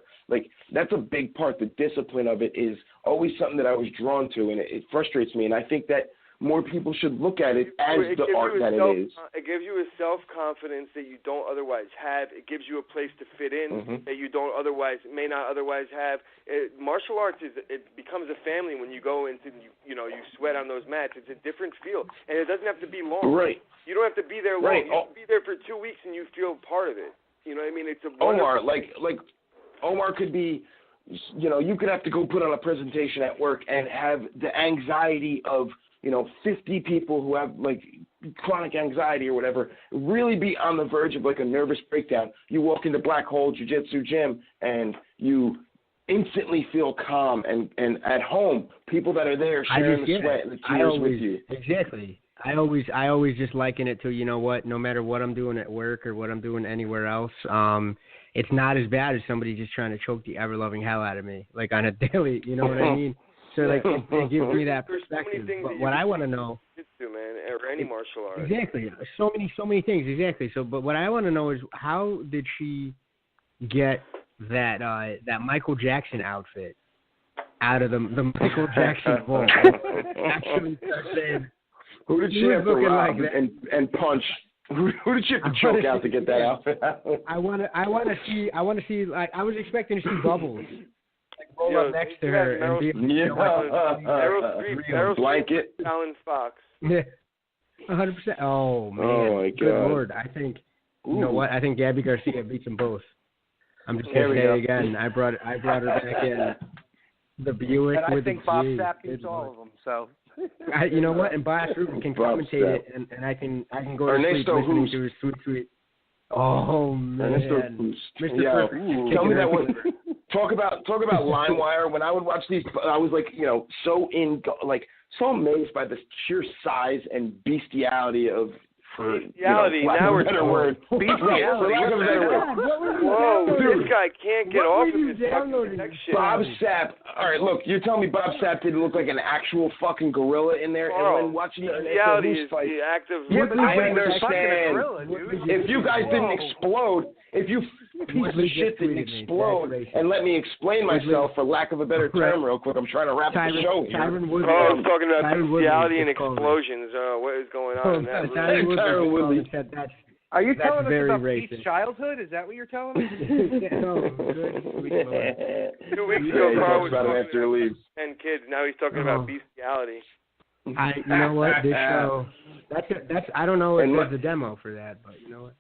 That's a big part. The discipline of it is always something that I was drawn to, and it frustrates me. And I think that more people should look at it as the art that it is. It gives you a self-confidence that you don't otherwise have. It gives you a place to fit in that you may not otherwise have. Martial arts it becomes a family when you go into you sweat on those mats. It's a different feel, and it doesn't have to be long. Right. You don't have to be there long. Right. You can be there for 2 weeks and you feel part of it. You know what I mean? It's a Omar, Omar could be, you could have to go put on a presentation at work and have the anxiety of 50 people who have chronic anxiety or whatever, really be on the verge of a nervous breakdown. You walk into Black Hole Jiu-Jitsu gym and you instantly feel calm and at home, people that are there sharing the sweat and the tears with you. Exactly. I always just liken it to, no matter what I'm doing at work or what I'm doing anywhere else, it's not as bad as somebody just trying to choke the ever-loving hell out of me, on a daily, you know what I mean? So, it gives me that perspective. But what I want to know... man, or any martial art. Exactly. So many things, exactly. So, but what I want to know is how did she get that Michael Jackson outfit out of the Michael Jackson vault? Actually, who did she have to rob and punch? Who did she have to choke out to get that outfit? I want to see. I was expecting to see Bubbles roll up next to her and be Meryl Streep, blanket, Alan Fox. Yeah, 100%. Oh man, oh my God. Good Lord! I think you know what? I think Gabby Garcia beats them both. I'm just gonna say it again. I brought her back in. The Buick and with I think Bob Sapp beats all of them. So. You know what? And Boss Ruben can commentate it, and I can go to sleep listening to his sweet. Oh man, Mr. Tell me that one. Talk about LimeWire. When I would watch these, I was so amazed by the sheer size and bestiality of. Bestiality. Now we're better word. Bestiality. Whoa, this guy can't get off of his fucking neck shit. Bob Sapp. All right, look, you're telling me Bob Sapp didn't look like an actual fucking gorilla in there? And when watching bestiality is fight, the act of. Yeah, but I understand. If you guys didn't explode, if you piece of shit didn't explode, and let me explain myself for lack of a better term, real quick. I'm trying to wrap the show here. I was talking about bestiality and explosions. What is going on in that movie? Said Are you That's telling us very about racist. Pete's childhood? Is that what you're telling us? No, good. 2 weeks ago, he Carl talks was about it talking after he leaves. 10 kids. Now he's talking about bestiality. You know what? This show. That's. I don't know if there's a demo for that, but you know what?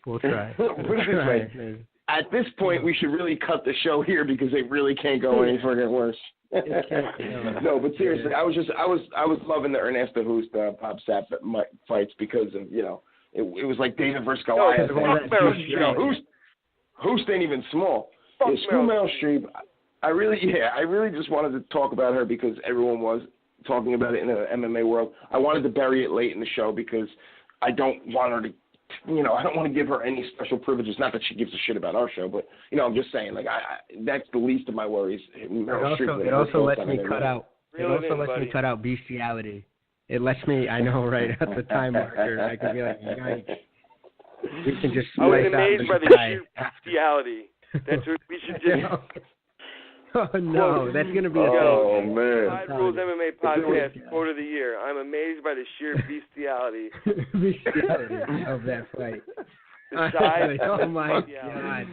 We'll try. Put it this way. At this point, we should really cut the show here because it really can't go any further worse. No, but seriously, I was loving the Ernesto Hoost Bob Sapp fights because of it was like David versus Goliath. Hoost ain't even small. Screw Meryl Streep. I really just wanted to talk about her because everyone was talking about it in the MMA world. I wanted to bury it late in the show because I don't want her to. I don't want to give her any special privileges. Not that she gives a shit about our show, but I'm just saying, that's the least of my worries. It also lets me cut out. It also lets me cut out bestiality. It lets me. I know, right at the time marker, I can be like, yikes. We can just. I was amazed by the sheer bestiality. That's what we should just. Oh no, that's gonna be. Man. Side Rules MMA podcast quote of the year. I'm amazed by the sheer bestiality. Bestiality of that fight. Oh my God.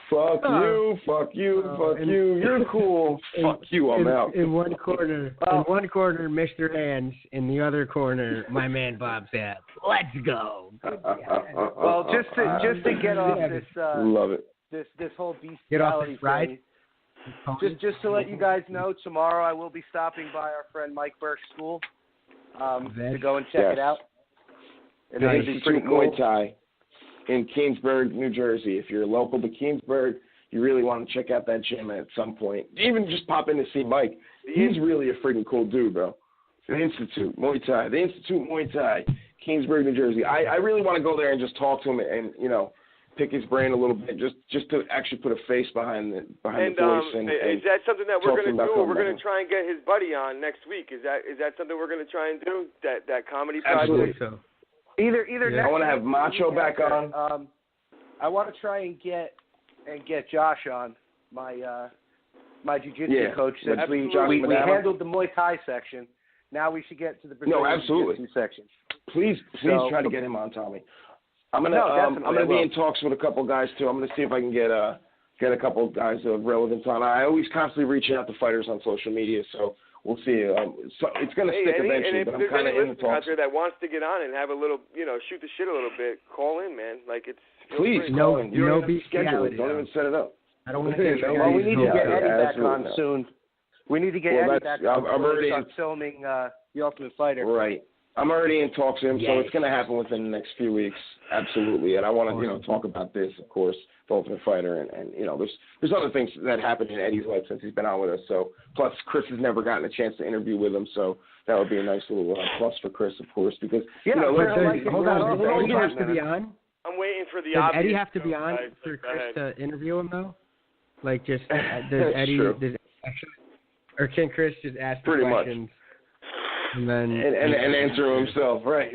Fuck you, fuck you. You're cool. Fuck you, I'm out. In one corner, Mr. Hands. In the other corner, my man Bob Sapp. Let's go. Well, just to get off this. Love it. This whole bestiality get off this ride. thing. Just to let you guys know, tomorrow I will be stopping by our friend Mike Burke's school to go and check it out. It's Institute Muay Thai in Keansburg, New Jersey. If you're local to Keansburg, you really want to check out that gym at some point. Even just pop in to see Mike. He's really a freaking cool dude, bro. The Institute Muay Thai. The Institute Muay Thai, Keansburg, New Jersey. I really want to go there and just talk to him and pick his brain a little bit, just to actually put a face behind the voice. And is that something that we're going to do? We're going to try and get his buddy on next week. Is that something we're going to try and do? That comedy project? Absolutely. So. Either I want to have Macho back on. I want to try and get Josh on, my jiu-jitsu coach. Since we handled the Muay Thai section, now we should get to the Brazilian jiu-jitsu section. Please try to get him on, Tommy. I'm gonna be in talks with a couple guys too. I'm gonna see if I can get a couple guys of relevance on. I always constantly reach out to fighters on social media, so we'll see. So it's gonna stick eventually, but I'm kind of in the talks. Out there that wants to get on and have a little, shoot the shit a little bit, call in, man. Please call in. You don't have to schedule it. Don't even set it up. I don't want to. Well, we need to get Eddie back on soon. We need to get Eddie back on. I'm already filming The Ultimate Fighter. Right. I'm already in talks with him, so it's going to happen within the next few weeks. Absolutely. And I want to, talk about this, of course, The Ultimate Fighter. And there's other things that happened in Eddie's life since he's been on with us. So, plus, Chris has never gotten a chance to interview with him. So that would be a nice little plus for Chris, of course, because, hold on. Does Eddie have to be on? I'm waiting for the Does obvious. Eddie have to be on for Chris to interview him, though? Like, just, does Eddie, or can Chris just ask the questions? Much. And then and answer himself, right?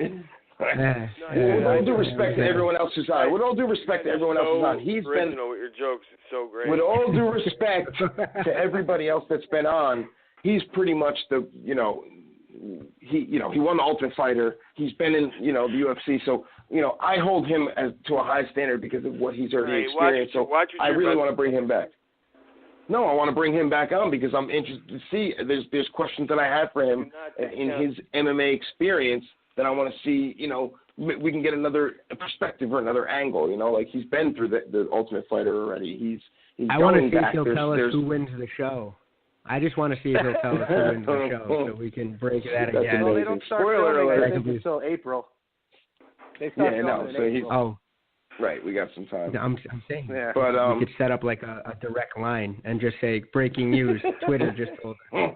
With all due respect to everyone else who's on. With all due respect to everyone else who's on, he's been. With your jokes, it's so great. With all due respect to everybody else that's been on, he's pretty much the he won the Ultimate Fighter. He's been in the UFC, so I hold him to a high standard because of what he's already experienced. So I really want to bring him back. No, I want to bring him back on because I'm interested to see. There's questions that I have for him in his MMA experience that I want to see. We can get another perspective or another angle. Like he's been through the Ultimate Fighter already. I want to see if he'll tell us who wins the show. I just want to see if he'll tell us who wins the show so we can break that again. Well, they don't start filming until April. They start filming in April. Right, we got some time. I'm saying, but we could set up like a direct line and just say breaking news. Twitter just told us.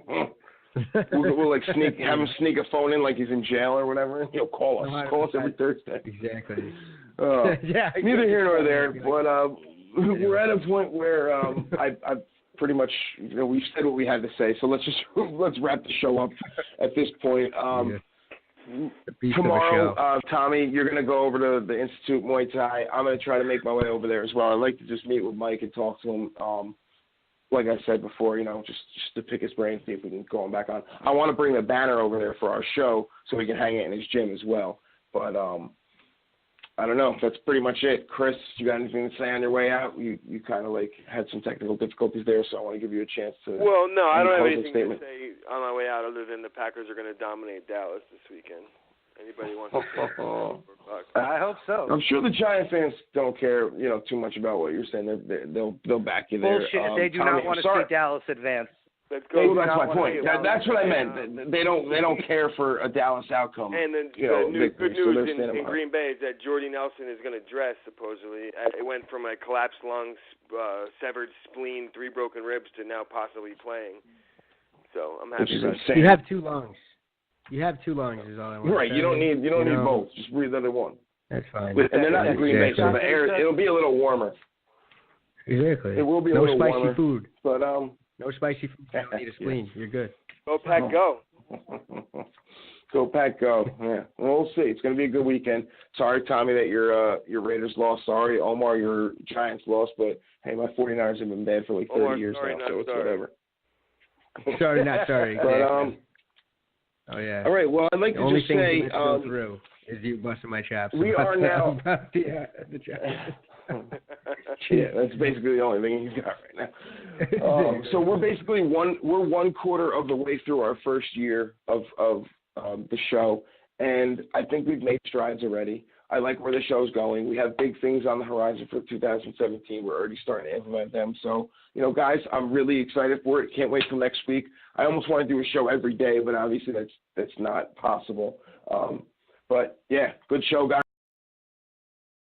we'll have him sneak a phone in like he's in jail or whatever. He'll call us. Call us every Thursday. Exactly. Neither here nor there. But we're at a point where I pretty much we've said what we had to say. So let's wrap the show up at this point. Tomorrow, Tommy, you're going to go over to the Institute Muay Thai. I'm going to try to make my way over there as well. I'd like to just meet with Mike and talk to him. Like I said before, just to pick his brain, see if we can go him back on. I want to bring the banner over there for our show so we can hang it in his gym as well. But I don't know. That's pretty much it. Chris, you got anything to say on your way out? You kind of like had some technical difficulties there, so I want to give you a chance to. Well, no, I don't have anything statement. to say on my way out other than the Packers are going to dominate Dallas this weekend. Anybody wants to say? I hope so. I'm sure the Giant fans don't care, too much about what you're saying. They'll back you there. Bullshit. They do not want to see Dallas advance. That's my point. That's what I meant. They don't care for a Dallas outcome. And then good news in Green Bay is that Jordy Nelson is going to dress, supposedly. It went from a collapsed lungs, severed spleen, 3 broken ribs to now possibly playing. So I'm happy about that. You have 2 lungs. You have 2 lungs is all I want to say. Right. You don't need both. Just breathe the other one. That's fine. And they're not in Green Bay, so the air, it'll be a little warmer. Exactly. It will be a little warmer. No spicy food. But no spicy food. You don't need a spleen. You're good. Go Pack, go. Go Pack, go. Yeah. Well, we'll see. It's going to be a good weekend. Sorry, Tommy, that your Raiders lost. Sorry, Omar, your Giants lost. But hey, my 49ers have been bad for like 30 years now, so it's whatever. Sorry, not sorry. But oh yeah. All right. Well, I'd like to just say through is you busting my chops. We are now about the Giants. Yeah, that's basically the only thing he's got right now. So we're basically one quarter of the way through our first year of the show, and I think we've made strides already. I like where the show's going. We have big things on the horizon for 2017. We're already starting to implement them. So, guys, I'm really excited for it. Can't wait till next week. I almost want to do a show every day, but obviously that's not possible. But, yeah, good show, guys.